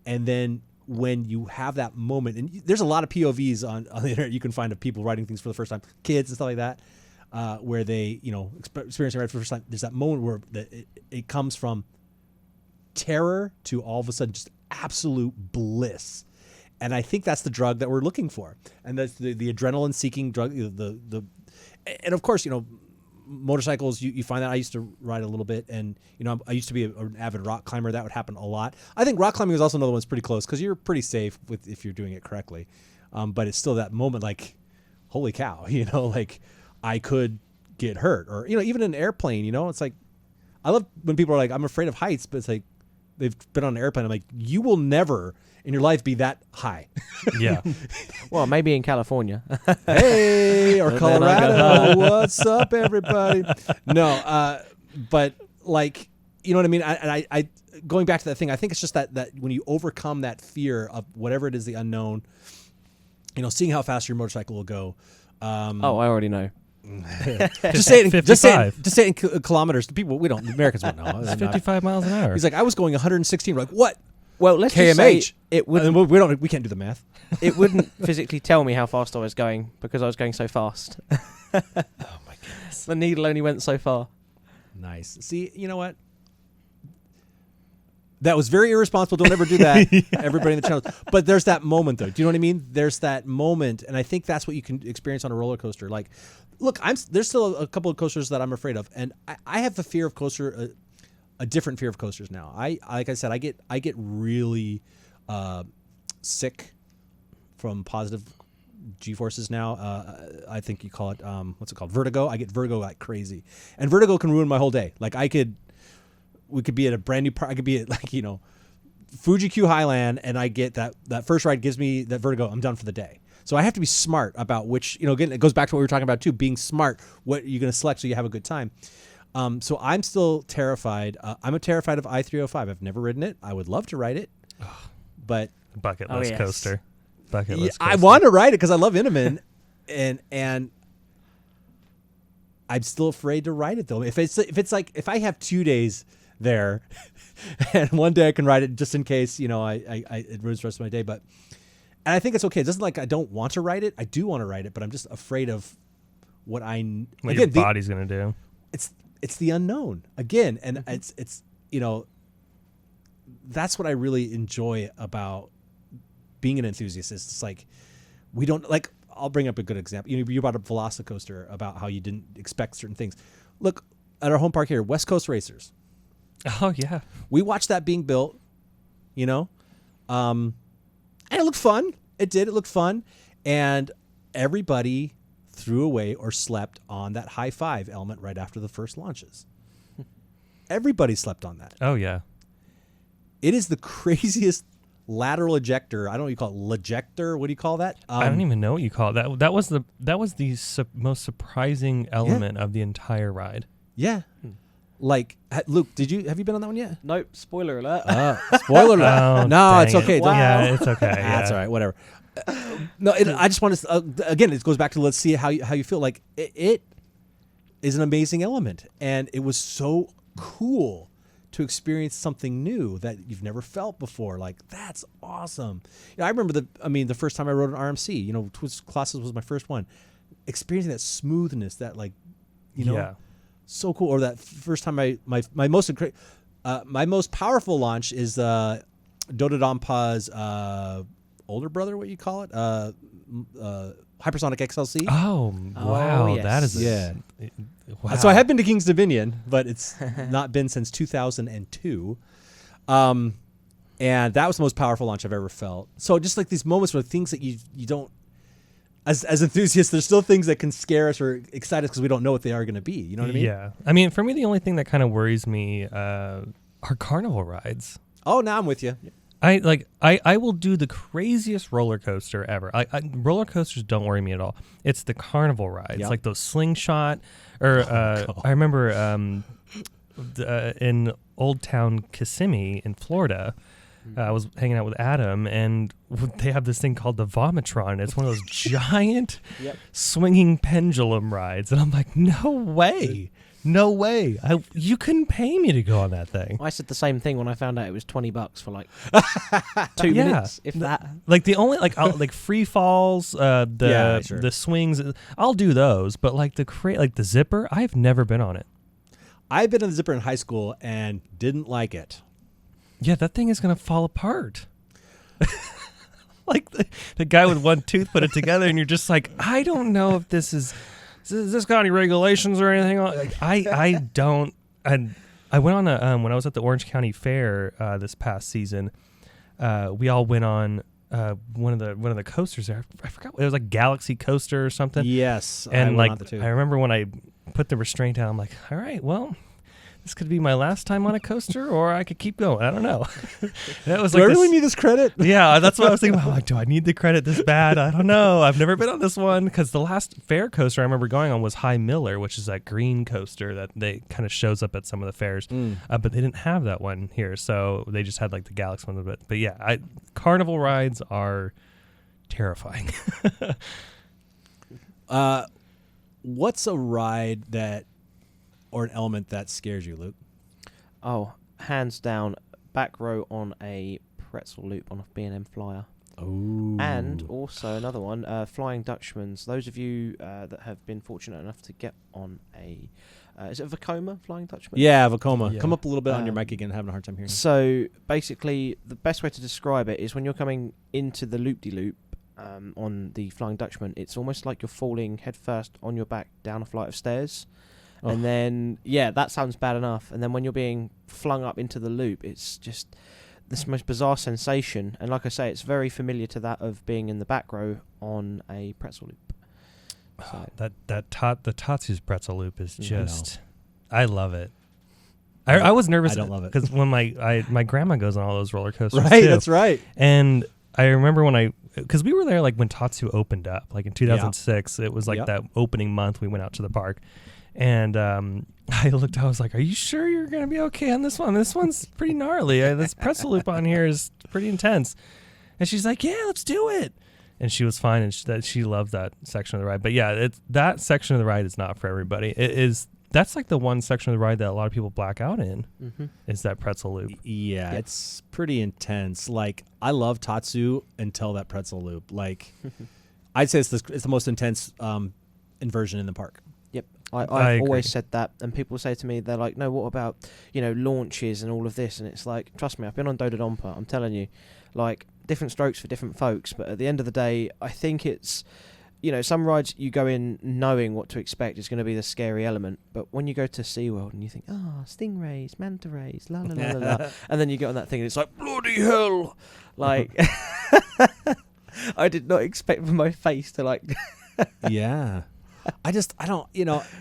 And then when you have that moment, and there's a lot of POVs on the internet you can find of people writing things for the first time, kids and stuff like that, where they, experiencing it for the first time. There's that moment where it comes from terror to all of a sudden just absolute bliss. And I think that's the drug that we're looking for. And that's the adrenaline seeking drug, and of course, motorcycles, you find that. I used to ride a little bit, and I used to be an avid rock climber. That would happen a lot. I think rock climbing is also another one that's pretty close, because you're pretty safe if you're doing it correctly. But it's still that moment, like, holy cow, like I could get hurt, or even in an airplane, it's like, I love when people are like, I'm afraid of heights, but it's like they've been on an airplane. I'm like, you will never in your life be that high. Yeah. Well, maybe in California. Hey, or But then I go, Colorado. What's up, everybody? No, but like, you know what I mean? I going back to that thing, I think it's just that when you overcome that fear of whatever it is, the unknown, seeing how fast your motorcycle will go. I already know. Just say it. 55. Just say it in kilometers. People, Americans won't know. It's 55 miles an hour. He's like, I was going 116. We're like, what? Well, let's just say KMH. it would. We can't do the math. It wouldn't physically tell me how fast I was going because I was going so fast. Oh my goodness. The needle only went so far. Nice. See, you know what? That was very irresponsible. Don't ever do that, everybody in the channel. But there's that moment, though. Do you know what I mean? There's that moment, and I think that's what you can experience on a roller coaster. Like, look, there's still a couple of coasters that I'm afraid of, and I have the fear of coaster, a different fear of coasters now. Like I said, I get really sick from positive G-forces now. I think you call it what's it called? Vertigo. I get vertigo like crazy, and vertigo can ruin my whole day. Like we could be at a brand new park. I could be at Fuji Q Highland, and I get that first ride gives me that vertigo. I'm done for the day. So I have to be smart about which, again, it goes back to what we were talking about too, being smart, what you're going to select so you have a good time. So I'm still terrified. I'm terrified of I-305. I've never ridden it. I would love to ride it, but Bucket list yes. coaster. Bucket list I coaster. want to ride it because I love Intamin, and I'm still afraid to ride it though. If I have 2 days there, and one day I can ride it just in case, it ruins the rest of my day. And I think it's okay. It doesn't like I don't want to ride it. I do want to ride it, but I'm just afraid of what your body's gonna do. It's the unknown again, and it's that's what I really enjoy about being an enthusiast. It's like we don't like. I'll bring up a good example. You brought up Velocicoaster about how you didn't expect certain things. Look at our home park here, West Coast Racers. Oh yeah, we watched that being built. And it looked fun. It did. It looked fun, and everybody threw away or slept on that high five element right after the first launches. Everybody slept on that. Oh yeah. It is the craziest lateral ejector. I don't know what you call it. Lejector. What do you call that? I don't even know what you call it. That was the most surprising element of the entire ride. Yeah. Like, Luke, have you been on that one yet? Nope. Spoiler alert. Spoiler alert. Oh, No, it's dang okay. it. Don't- Yeah, it's okay. That's all right. Whatever. I just want to again. It goes back to let's see how you feel. Like it is an amazing element, and it was so cool to experience something new that you've never felt before. Like, that's awesome. I remember the first time I rode an RMC, Twist Classes was my first one. Experiencing that smoothness, that so cool. Or that first time my most powerful launch is Dododompa's older brother, what you call it? Hypersonic XLC. Oh, wow. Yes. That is wow. So I have been to King's Dominion, but it's not been since 2002. And that was the most powerful launch I've ever felt. So just like these moments where things that you don't, as enthusiasts, there's still things that can scare us or excite us because we don't know what they are going to be. You know what I mean? Yeah. I mean, for me, the only thing that kind of worries me are carnival rides. Oh, now I'm with you. I will do the craziest roller coaster ever. Roller coasters don't worry me at all. It's the carnival rides, Yep. like those slingshot, or I remember in Old Town Kissimmee in Florida. I was hanging out with Adam, and they have this thing called the Vomitron. It's one of those giant swinging pendulum rides, and I'm like, no way. No way. You couldn't pay me to go on that thing. I said the same thing when I found out it was $20 for like 2 Yeah. minutes, if that. Like the only like free falls, the swings, I'll do those. But like the zipper, I've never been on it. I've been on the zipper in high school and didn't like it. Yeah, that thing is gonna fall apart. Like the guy with one tooth put it together, and you're just like, I don't know if this is. Does this got any regulations or anything? Like, I don't. I went on when I was at the Orange County Fair this past season. We all went on one of the coasters there. I forgot. It was like Galaxy Coaster or something. Yes, and I I remember when I put the restraint down, I'm like, all right, well, this could be my last time on a coaster, or I could keep going. I don't know. That was Do I really need this credit? Yeah, that's what I was thinking. I'm like, do I need the credit this bad? I don't know. I've never been on this one because the last fair coaster I remember going on was High Miller, which is that green coaster that they kind of shows up at some of the fairs. But they didn't have that one here, so they just had like the Galaxy one. But yeah, carnival rides are terrifying. What's a ride or an element that scares you, Luke? Oh, hands down, back row on a pretzel loop on a B&M Flyer. Oh. And also another one, Flying Dutchman's. Those of you that have been fortunate enough to get on a... is it a Vekoma Flying Dutchman? Yeah, Vekoma. Yeah. Come up a little bit on your mic again. Having a hard time hearing. So basically, the best way to describe it is when you're coming into the loop-de-loop on the Flying Dutchman, it's almost like you're falling headfirst on your back down a flight of stairs. Oh. And then, yeah, that sounds bad enough. And then when you're being flung up into the loop, it's just this most bizarre sensation. And like I say, it's very familiar to that of being in the back row on a pretzel loop. So. The Tatsu's pretzel loop is just, I love it. I was nervous. I don't love it because when my grandma goes on all those roller coasters, right? too. That's right. And I remember because we were there like when Tatsu opened up, like in 2006. It was like that opening month. We went out to the park. And I was like, are you sure you're going to be okay on this one? This one's pretty gnarly. This pretzel loop on here is pretty intense. And she's like, yeah, let's do it. And she was fine, and she loved that section of the ride. But yeah, that section of the ride is not for everybody. That's like the one section of the ride that a lot of people black out in, is that pretzel loop. Yeah, it's pretty intense. Like, I love Tatsu until that pretzel loop. Like, I'd say it's the most intense inversion in the park. Yep. I I've agree. always said that, and people say to me, they're like, no, what about, launches and all of this? And it's like, trust me, I've been on Dododompa, I'm telling you, like, different strokes for different folks, but at the end of the day, I think it's, some rides you go in knowing what to expect is going to be the scary element, but when you go to SeaWorld and you think, stingrays, manta rays, la la la la la, and then you get on that thing and it's like, bloody hell, like, I did not expect for my face to like... Yeah. I don't,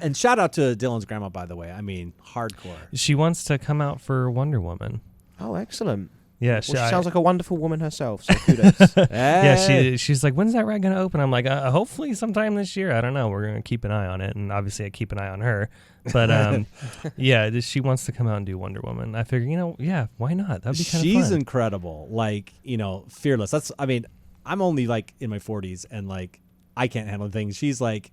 and shout out to Dylan's grandma, by the way. I mean, hardcore. She wants to come out for Wonder Woman. Oh, excellent. Yeah, Well, she sounds like a wonderful woman herself, so kudos. yeah, she's like, when's that ride going to open? I'm like, hopefully sometime this year. I don't know. We're going to keep an eye on it, and obviously I keep an eye on her. But yeah, she wants to come out and do Wonder Woman. I figure, yeah, why not? That'd be kind of fun. She's incredible. Like, fearless. I'm only like in my 40s, and like I can't handle things. She's like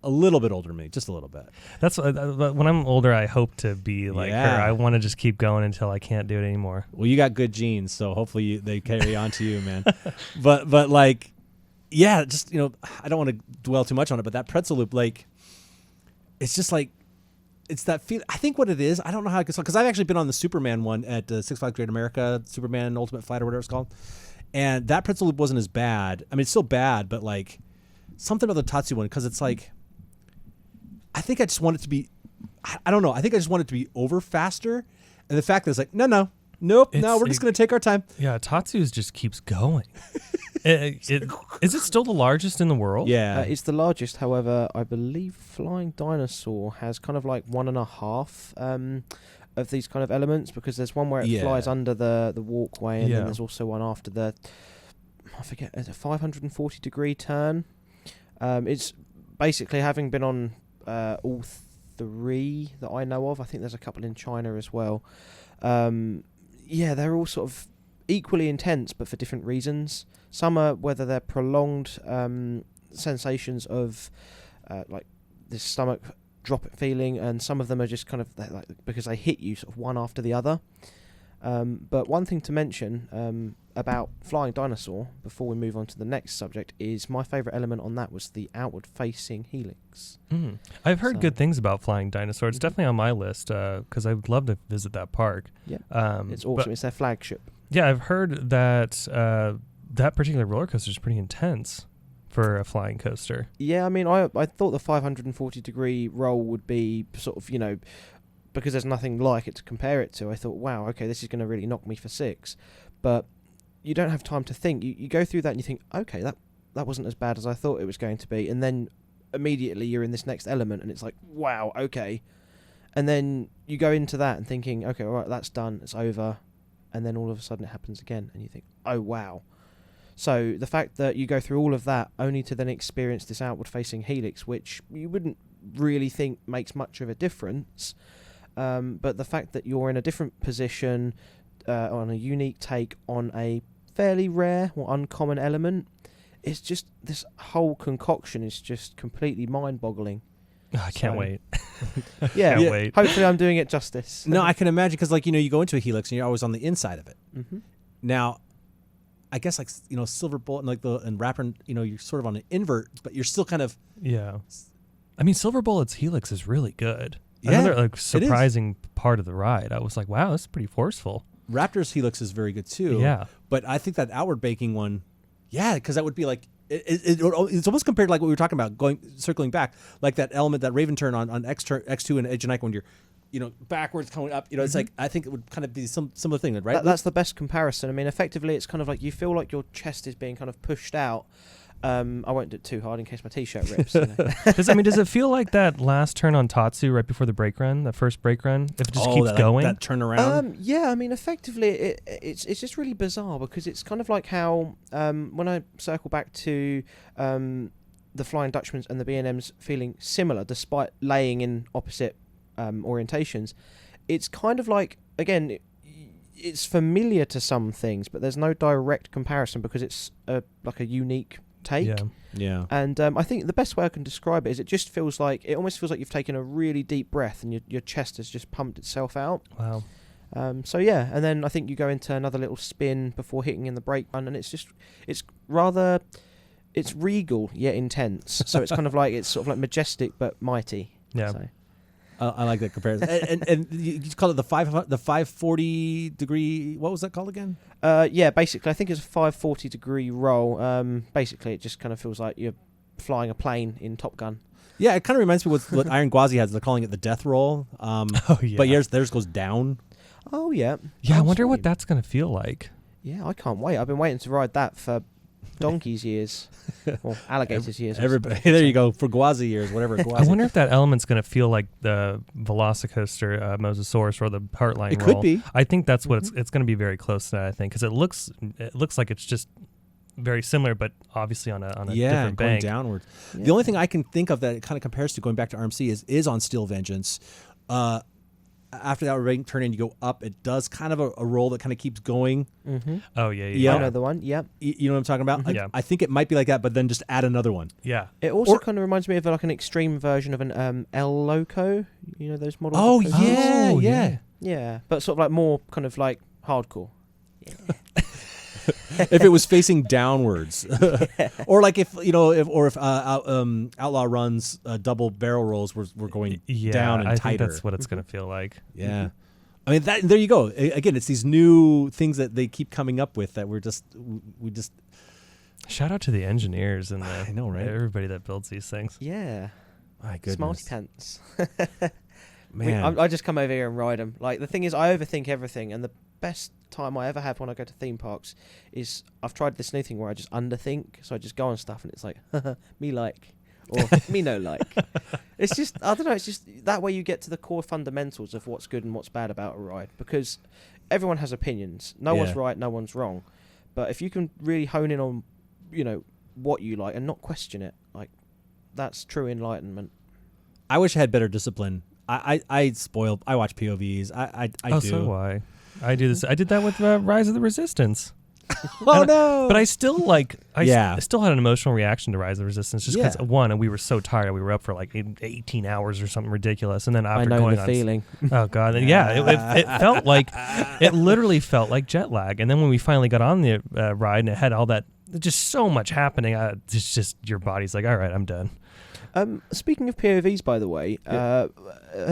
a little bit older than me, just a little bit. That's when I'm older, I hope to be like her. Yeah. I want to just keep going until I can't do it anymore. Well, you got good genes, so hopefully they carry on to you, man. But like, yeah, just I don't want to dwell too much on it, but that pretzel loop, like, it's just like, it's that feel. I think what it is, I don't know how I can, because I've actually been on the Superman one at Six Flags Great America, Superman Ultimate Flight or whatever it's called, and that pretzel loop wasn't as bad. I mean, it's still bad, but like something about the Tatsu one, because it's like, I think I just want it to be, I don't know. I think I just want it to be over faster. And the fact that it's like, nope, we're just going to take our time. Yeah, Tatsu's just keeps going. Is it still the largest in the world? Yeah. It's the largest. However, I believe Flying Dinosaur has kind of like 1.5 of these kind of elements, because there's one where it flies under the walkway, and then there's also one after the, I forget, a 540-degree turn. It's basically, having been on all three that I know of. I think there's a couple in China as well. They're all sort of equally intense, but for different reasons. Some are whether they're prolonged sensations of like this stomach drop feeling, and some of them are just kind of like because they hit you sort of one after the other. But one thing to mention about Flying Dinosaur, before we move on to the next subject, is my favourite element on that was the outward-facing helix. I've heard good things about Flying Dinosaur. It's definitely on my list because I would love to visit that park. Yeah, it's awesome. It's their flagship. Yeah, I've heard that that particular roller coaster is pretty intense for a flying coaster. Yeah, I mean, I thought the 540-degree roll would be sort of, because there's nothing like it to compare it to. I thought, wow, okay, this is going to really knock me for 6. But you don't have time to think. You go through that and you think, okay, that wasn't as bad as I thought it was going to be. And then immediately you're in this next element and it's like, wow, okay. And then you go into that and thinking, okay, all right, that's done, it's over. And then all of a sudden it happens again and you think, oh, wow. So the fact that you go through all of that only to then experience this outward-facing helix, which you wouldn't really think makes much of a difference, but the fact that you're in a different position, on a unique take on a fairly rare or uncommon element, it's just, this whole concoction is just completely mind-boggling. I can't wait. Yeah, can't wait. Hopefully I'm doing it justice. No, I can imagine, because like, you go into a helix and you're always on the inside of it. Mm-hmm. Now, I guess like, Silver Bullet and like and Rapper, you're sort of on an invert, but you're still kind of. Yeah. I mean, Silver Bullet's helix is really good. Yeah, another surprising part of the ride. I was like, wow, this is pretty forceful. Raptor's helix is very good too. Yeah. But I think that outward baking one, because that would be like, it's almost compared to like what we were talking about, circling back, like that element, that Raven turn on X2 and Age of Night when you're, backwards coming up. It's like, I think it would kind of be some similar thing, right? That's the best comparison. I mean, effectively, it's kind of like you feel like your chest is being kind of pushed out. I won't do it too hard in case my t-shirt rips. Does it feel like that last turn on Tatsu right before the brake run, that first brake run, if it just keeps going? That turn around? Yeah, I mean, effectively, it's just really bizarre, because it's kind of like how, when I circle back to the Flying Dutchmans and the B&Ms feeling similar, despite laying in opposite orientations, it's kind of like, again, it's familiar to some things, but there's no direct comparison, because it's like a unique take. Yeah. And I think the best way I can describe it is it almost feels like you've taken a really deep breath and your chest has just pumped itself out. Wow. And then I think you go into another little spin before hitting in the brake run, and it's regal yet intense. So it's kind of like, it's sort of like majestic but mighty. Yeah. So. I like that comparison. and you call it the 540 degree. What was that called again? Basically, I think it's a 540-degree roll. Basically, it just kind of feels like you're flying a plane in Top Gun. Yeah, it kind of reminds me of what Iron Gwazi has. They're calling it the death roll. Oh yeah. But theirs goes down. Oh yeah. Yeah, I wonder what that's gonna feel like. Yeah, I can't wait. I've been waiting to ride that for donkey's years, or alligator's years. Everybody, there you go, for Gwazi years, whatever. Gwazi. I wonder if that element's going to feel like the Velocicoaster Mosasaurus or the Heartline It roll. could be. I think that's what it's going to be very close to that, I think, because it looks like it's just very similar, but obviously on a different going bank. downwards. Yeah. The only thing I can think of that it kind of compares to, going back to RMC, is on Steel Vengeance. after that right turn in, you go up. It does kind of a roll that kind of keeps going. Mm-hmm. Oh yeah. Yeah. I know the one. Yep. You know what I'm talking about? Like, Yeah. I think it might be like that, but then just add another one. Yeah. It also Or- kind of reminds me of like an extreme version of an El Loco. You know those models? Oh of coasters? yeah, Oh, yeah. yeah. Yeah, but sort of like more kind of like hardcore. If it was facing downwards, or like if Outlaw Run's double barrel rolls were going Yeah, down and I tighter. think that's what it's gonna feel like. Yeah. I mean, there you go. Again, it's these new things that they keep coming up with that we just Shout out to the engineers and I know, right? everybody that builds these things. Yeah, my goodness, smarty pants. man. I just come over here and ride them. Like the thing is, I overthink everything, and the best time I ever have when I go to theme parks is I've tried this new thing where I just underthink. So I just go on stuff, and it's like me like or me no like. It's just I don't know. It's just that way you get to the core fundamentals of what's good and what's bad about a ride, because everyone has opinions. No one's Yeah. right, no one's wrong. But if you can really hone in on, what you like and not question it, like that's true enlightenment. I wish I had better discipline. I watch POVs. I Oh, do. so do I. I do this. I did that with Rise of the Resistance. Oh no! But I still Yeah. I still had an emotional reaction to Rise of the Resistance just because Yeah. one, and we were so tired. We were up for like 18 hours or something ridiculous, and then after I know going the on, feeling. oh god, it felt like it literally felt like jet lag. And then when we finally got on the ride and it had all that, just so much happening, it's just your body's like, all right, I'm done. Speaking of POVs, by the way, are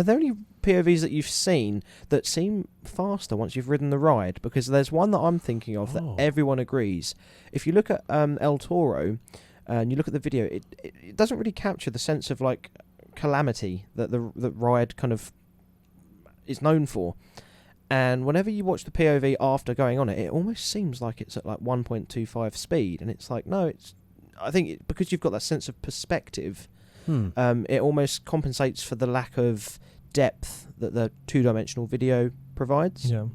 there any POVs that you've seen that seem faster once you've ridden the ride? Because there's one that I'm thinking of that everyone agrees. If you look at El Toro and you look at the video, it doesn't really capture the sense of like calamity that the ride kind of is known for. And whenever you watch the POV after going on it, it almost seems like it's at like 1.25 speed, and it's like no, I think because you've got that sense of perspective. It almost compensates for the lack of depth that the two-dimensional video provides. Yeah.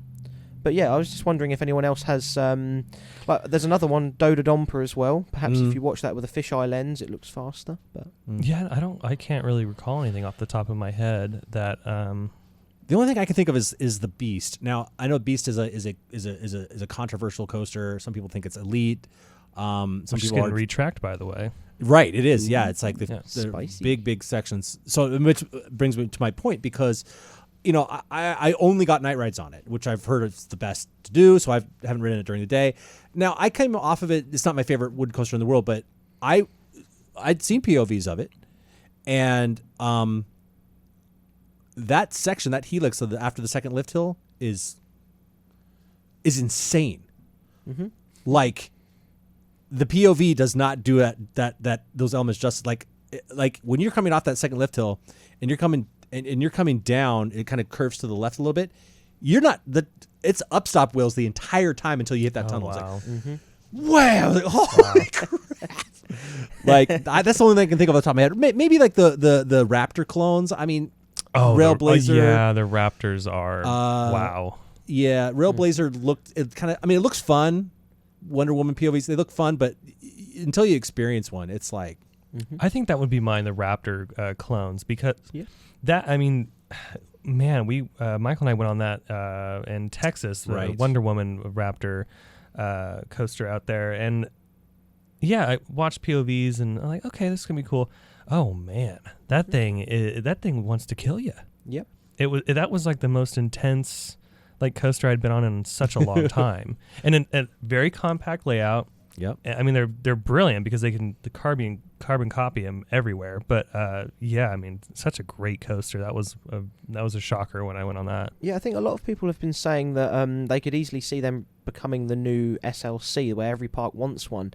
But yeah, I was just wondering if anyone else has there's another one, Dododompa as well. Perhaps if you watch that with a fisheye lens, it looks faster. But Yeah, I can't really recall anything off the top of my head that the only thing I can think of is the Beast. Now I know Beast is a controversial coaster. Some people think it's elite. Some which is people getting retracked, by the way. Right, it is. Yeah, it's like the spicy. big sections. So which brings me to my point, because I only got night rides on it, which I've heard it's the best to do. So I haven't ridden it during the day. Now I came off of it. It's not my favorite wood coaster in the world, but I'd seen POVs of it, and that section, that helix after the second lift hill is insane. Mm-hmm. Like, the POV does not do that those elements justice. Like when you're coming off that second lift hill and you're coming down, it kind of curves to the left a little bit. It's upstop wheels the entire time until you hit that tunnel. Wow. It's like, wow! Like, holy crap! Like that's the only thing I can think of off the top of my head. Maybe like the Raptor clones. I mean, Railblazer. Yeah, the Raptors are wow. Yeah, Railblazer looked. It looks fun. Wonder Woman POVs, they look fun, but until you experience one, it's like. I think that would be mine, the Raptor clones, because man, we Michael and I went on that in Texas, the Wonder Woman Raptor coaster out there, and yeah, I watched POVs and I'm like, okay, this is gonna be cool. Oh man, that thing wants to kill you. Yep. That was like the most intense like coaster I'd been on in such a long time, and a very compact layout. Yep. I mean, they're brilliant because they can carbon copy them everywhere. But yeah, I mean, such a great coaster. That was a shocker when I went on that. Yeah, I think a lot of people have been saying that they could easily see them becoming the new SLC, where every park wants one.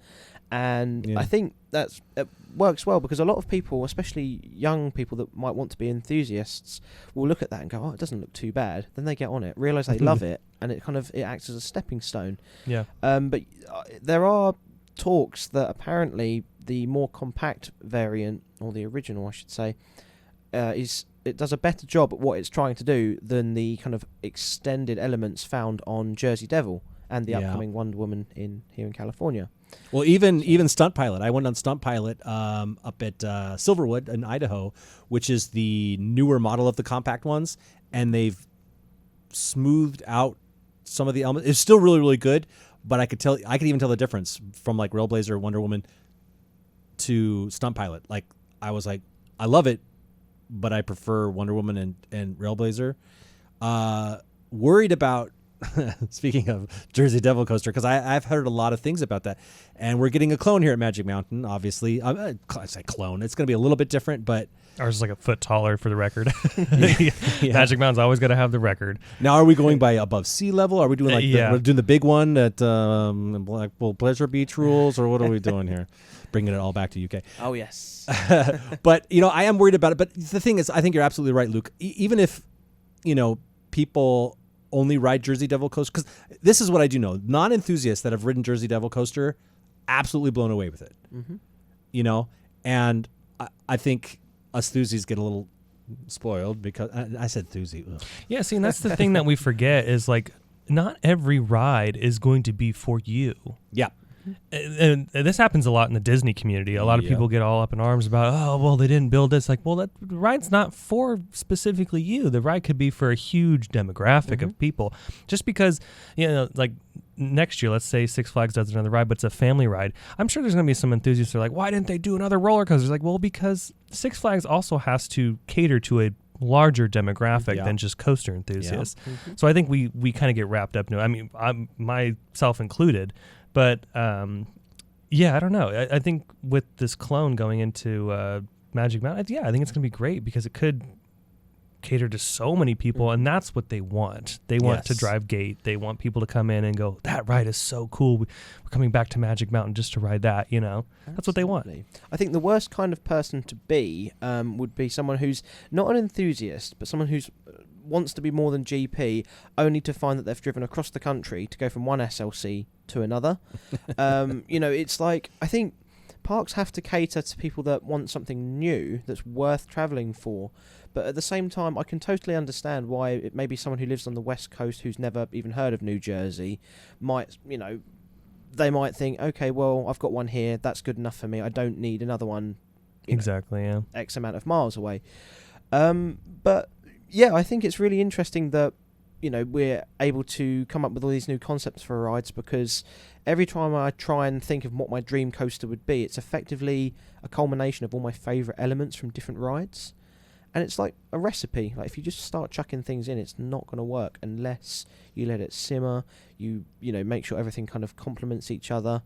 And I think it works well because a lot of people, especially young people that might want to be enthusiasts, will look at that and go, "Oh, it doesn't look too bad." Then they get on it, realize they love it, and it acts as a stepping stone. Yeah. But there are talks that apparently the more compact variant, or the original, I should say, it does a better job at what it's trying to do than the kind of extended elements found on Jersey Devil and the upcoming Wonder Woman here in California. Well, even Stunt Pilot. I went on Stunt Pilot up at Silverwood in Idaho, which is the newer model of the compact ones, and they've smoothed out some of the elements. It's still really, really good, but I could even tell the difference from like Railblazer, Wonder Woman to Stunt Pilot. Like I was like, I love it, but I prefer Wonder Woman and Railblazer. Worried about, speaking of Jersey Devil Coaster, because I've heard a lot of things about that. And we're getting a clone here at Magic Mountain, obviously. I say clone. It's going to be a little bit different, but... Ours is like a foot taller for the record. Yeah. Magic Mountain's always got to have the record. Now, are we going by above sea level? Are we doing like Yeah. we're doing the big one at Blackpool Pleasure Beach rules, or what are we doing here? Bringing it all back to UK. Oh, yes. But, I am worried about it. But the thing is, I think you're absolutely right, Luke. Even if, people only ride Jersey Devil Coaster, because this is what I do know. Non-enthusiasts that have ridden Jersey Devil Coaster, absolutely blown away with it. Mm-hmm. And I think us thusies get a little spoiled because I said thusie. Ugh. Yeah, see, and that's the thing that we forget is like not every ride is going to be for you. Yeah. And this happens a lot in the Disney community. A lot of people get all up in arms about, oh, well, they didn't build this. Like, well, the ride's not for specifically you. The ride could be for a huge demographic of people. Just because, like next year, let's say Six Flags does another ride, but it's a family ride. I'm sure there's going to be some enthusiasts that are like, why didn't they do another roller coaster? It's like, well, because Six Flags also has to cater to a larger demographic than just coaster enthusiasts. Yeah. Mm-hmm. So I think we kind of get wrapped up in it. I mean, I'm myself included. But, I don't know. I think with this clone going into Magic Mountain, I think it's going to be great because it could cater to so many people, and that's what they want. They want to drive gate. They want people to come in and go, that ride is so cool. We're coming back to Magic Mountain just to ride that, That's what they want. I think the worst kind of person to be would be someone who's not an enthusiast, but someone who's wants to be more than GP, only to find that they've driven across the country to go from one SLC to another. It's like, I think parks have to cater to people that want something new that's worth travelling for. But at the same time, I can totally understand why it may be someone who lives on the West Coast who's never even heard of New Jersey might, they might think, okay, well, I've got one here. That's good enough for me. I don't need another one. Exactly, yeah. X amount of miles away. But yeah, I think it's really interesting that, we're able to come up with all these new concepts for rides, because every time I try and think of what my dream coaster would be, it's effectively a culmination of all my favourite elements from different rides. And it's like a recipe. Like if you just start chucking things in, it's not going to work unless you let it simmer, you make sure everything kind of complements each other.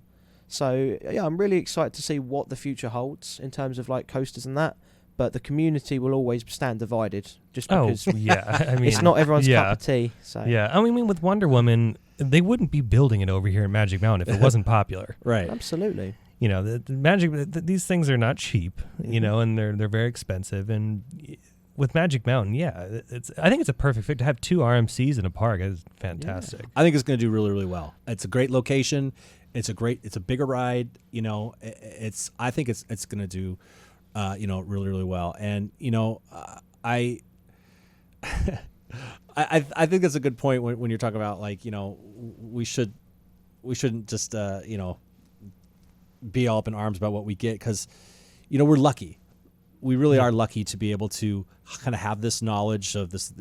So yeah, I'm really excited to see what the future holds in terms of like coasters and that. But the community will always stand divided, just because I mean, it's not everyone's cup of tea. So. Yeah, I mean, with Wonder Woman, they wouldn't be building it over here in Magic Mountain if it wasn't popular. Right. Absolutely. The Magic, these things are not cheap, and they're very expensive. And with Magic Mountain, I think it's a perfect fit to have two RMCs in a park. It's fantastic. I think it's going to do really, really well. It's a great location. It's a bigger ride. I think it's going to do. Really, really well. And, I think that's a good point when you're talking about like, we shouldn't just, be all up in arms about what we get. Because, we're lucky. We really are lucky to be able to kind of have this knowledge of this,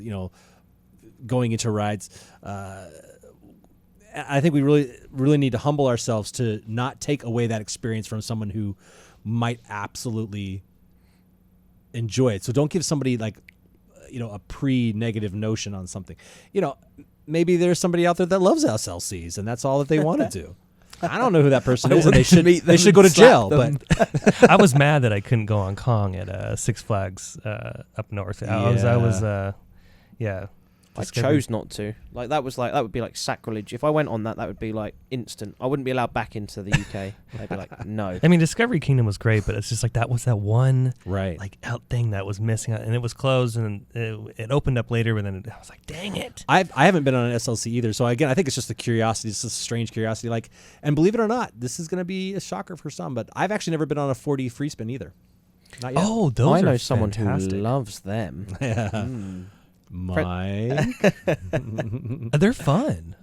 going into rides. I think we really, really need to humble ourselves to not take away that experience from someone who might absolutely enjoy it. So don't give somebody like, a pre-negative notion on something. Maybe there's somebody out there that loves SLCs and that's all that they want to do. I don't know who that person is, and they should go to jail. But I was mad that I couldn't go on Kong at Six Flags up north. I chose not to. Like that would be like sacrilege. If I went on that would be like instant. I wouldn't be allowed back into the UK. They'd be like, no. I mean, Discovery Kingdom was great, but it's just like that was that one like out thing that was missing, and it was closed, and it opened up later, but then I was like, dang it. I haven't been on an SLC either, so again, I think it's just a curiosity. It's just a strange curiosity. Like, and believe it or not, this is going to be a shocker for some, but I've actually never been on a 4D free spin either. Not yet. Oh, those I know are someone fantastic. who loves them. Mike. They're fun.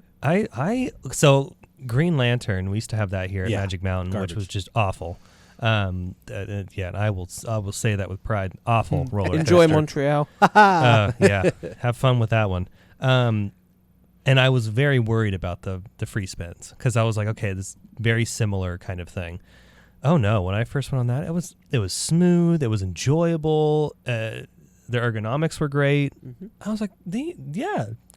So Green Lantern, we used to have that here at Magic Mountain, which was just awful. And I will say that with pride. Awful roller Enjoy coaster. Montreal. Have fun with that one. And I was very worried about the free spins because I was like, okay, this very similar kind of thing. Oh no! When I first went on that, it was smooth. It was enjoyable. The ergonomics were great. Mm-hmm. I was like,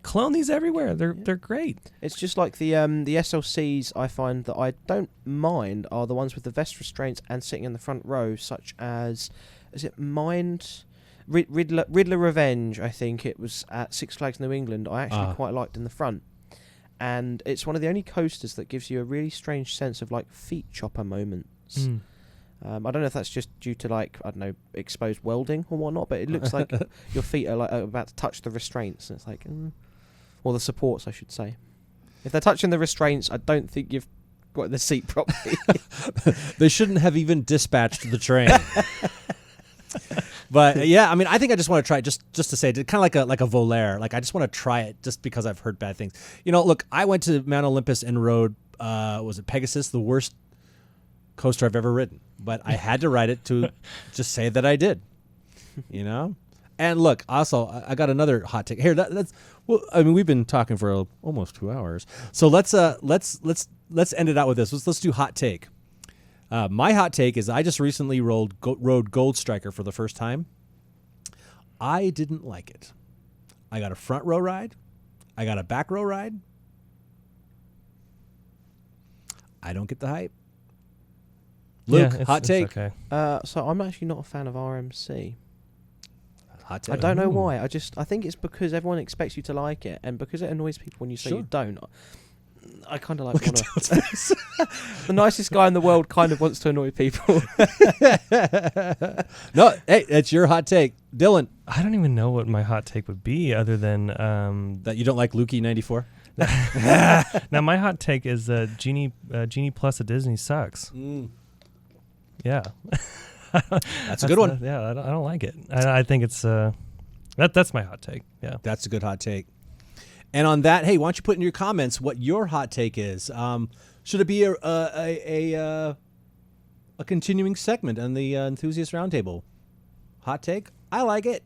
clone these everywhere. They're great. It's just like the SLCs. I find that I don't mind are the ones with the vest restraints and sitting in the front row, such as is it Riddler Revenge? I think it was at Six Flags New England. I actually quite liked in the front, and it's one of the only coasters that gives you a really strange sense of like feet chopper moments. I don't know if that's just due to like I don't know exposed welding or whatnot, but it looks like your feet are like about to touch the restraints, and it's like, or the supports, I should say. If they're touching the restraints, I don't think you've got the seat properly. They shouldn't have even dispatched the train. But yeah, I mean, I think I just want to try it just to say, kind of like a Volaire. Like I just want to try it just because I've heard bad things. You know, look, I went to Mount Olympus and rode, was it Pegasus, the worst coaster I've ever ridden. But I had to ride it to just say that I did. You know, and look, also I got another hot take here. That's well, I mean, we've been talking for almost 2 hours, so let's end it out with this. Let's do hot take. My hot take is I just recently rode Gold Striker for the first time. I didn't like it. I got a front row ride. I got a back row ride. I don't get the hype. Luke, hot take. Okay. So I'm actually not a fan of RMC. Hot take. I don't know why. I think it's because everyone expects you to like it, and because it annoys people when you say you don't. I kind of like the nicest guy in the world kind of wants to annoy people. No, hey, it's your hot take, Dylan. I don't even know what my hot take would be other than That you don't like LukeE94. Now my hot take is Genie Plus at Disney sucks. Yeah, that's a good one. I don't like it. I think it's that's my hot take. Yeah, that's a good hot take. And on that, hey, why don't you put in your comments what your hot take is? Should it be a continuing segment on the Enthusiast Roundtable? Hot take? I like it.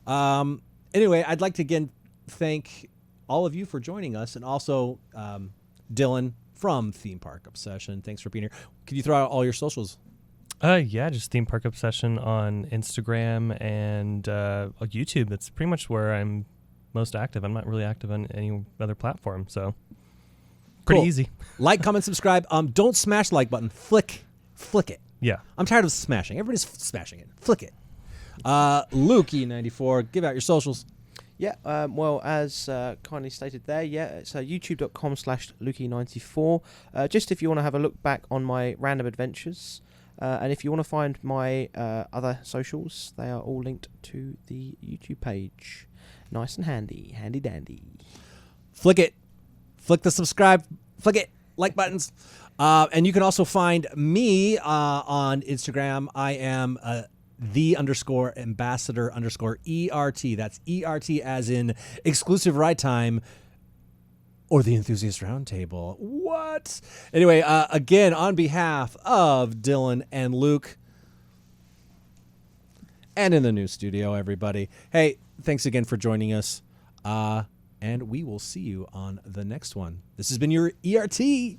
Anyway, I'd like to again thank all of you for joining us, and also Dylan from Theme Park Obsession. Thanks for being here. Could you throw out all your socials? Yeah, just Theme Park Obsession on Instagram and YouTube. That's pretty much where I'm most active. I'm not really active on any other platform, so pretty easy. Like, comment, subscribe. Don't smash the like button. Flick it. Yeah. I'm tired of smashing. Everybody's smashing it. Flick it. LukeE94, give out your socials. Yeah, well, as kindly stated there, it's youtube.com/LukeE94. Just if you want to have a look back on my random adventures, and if you want to find my other socials, they are all linked to the YouTube page. Nice and handy dandy. Flick it. Flick the subscribe. Flick it. Like buttons. And you can also find me on Instagram. I am _ambassador_ERT. That's ERT as in exclusive ride time or the Enthusiast Roundtable. What? Anyway, again, on behalf of Dylan and Luke, and in the new studio, everybody, hey, thanks again for joining us. And we will see you on the next one. This has been your ERT.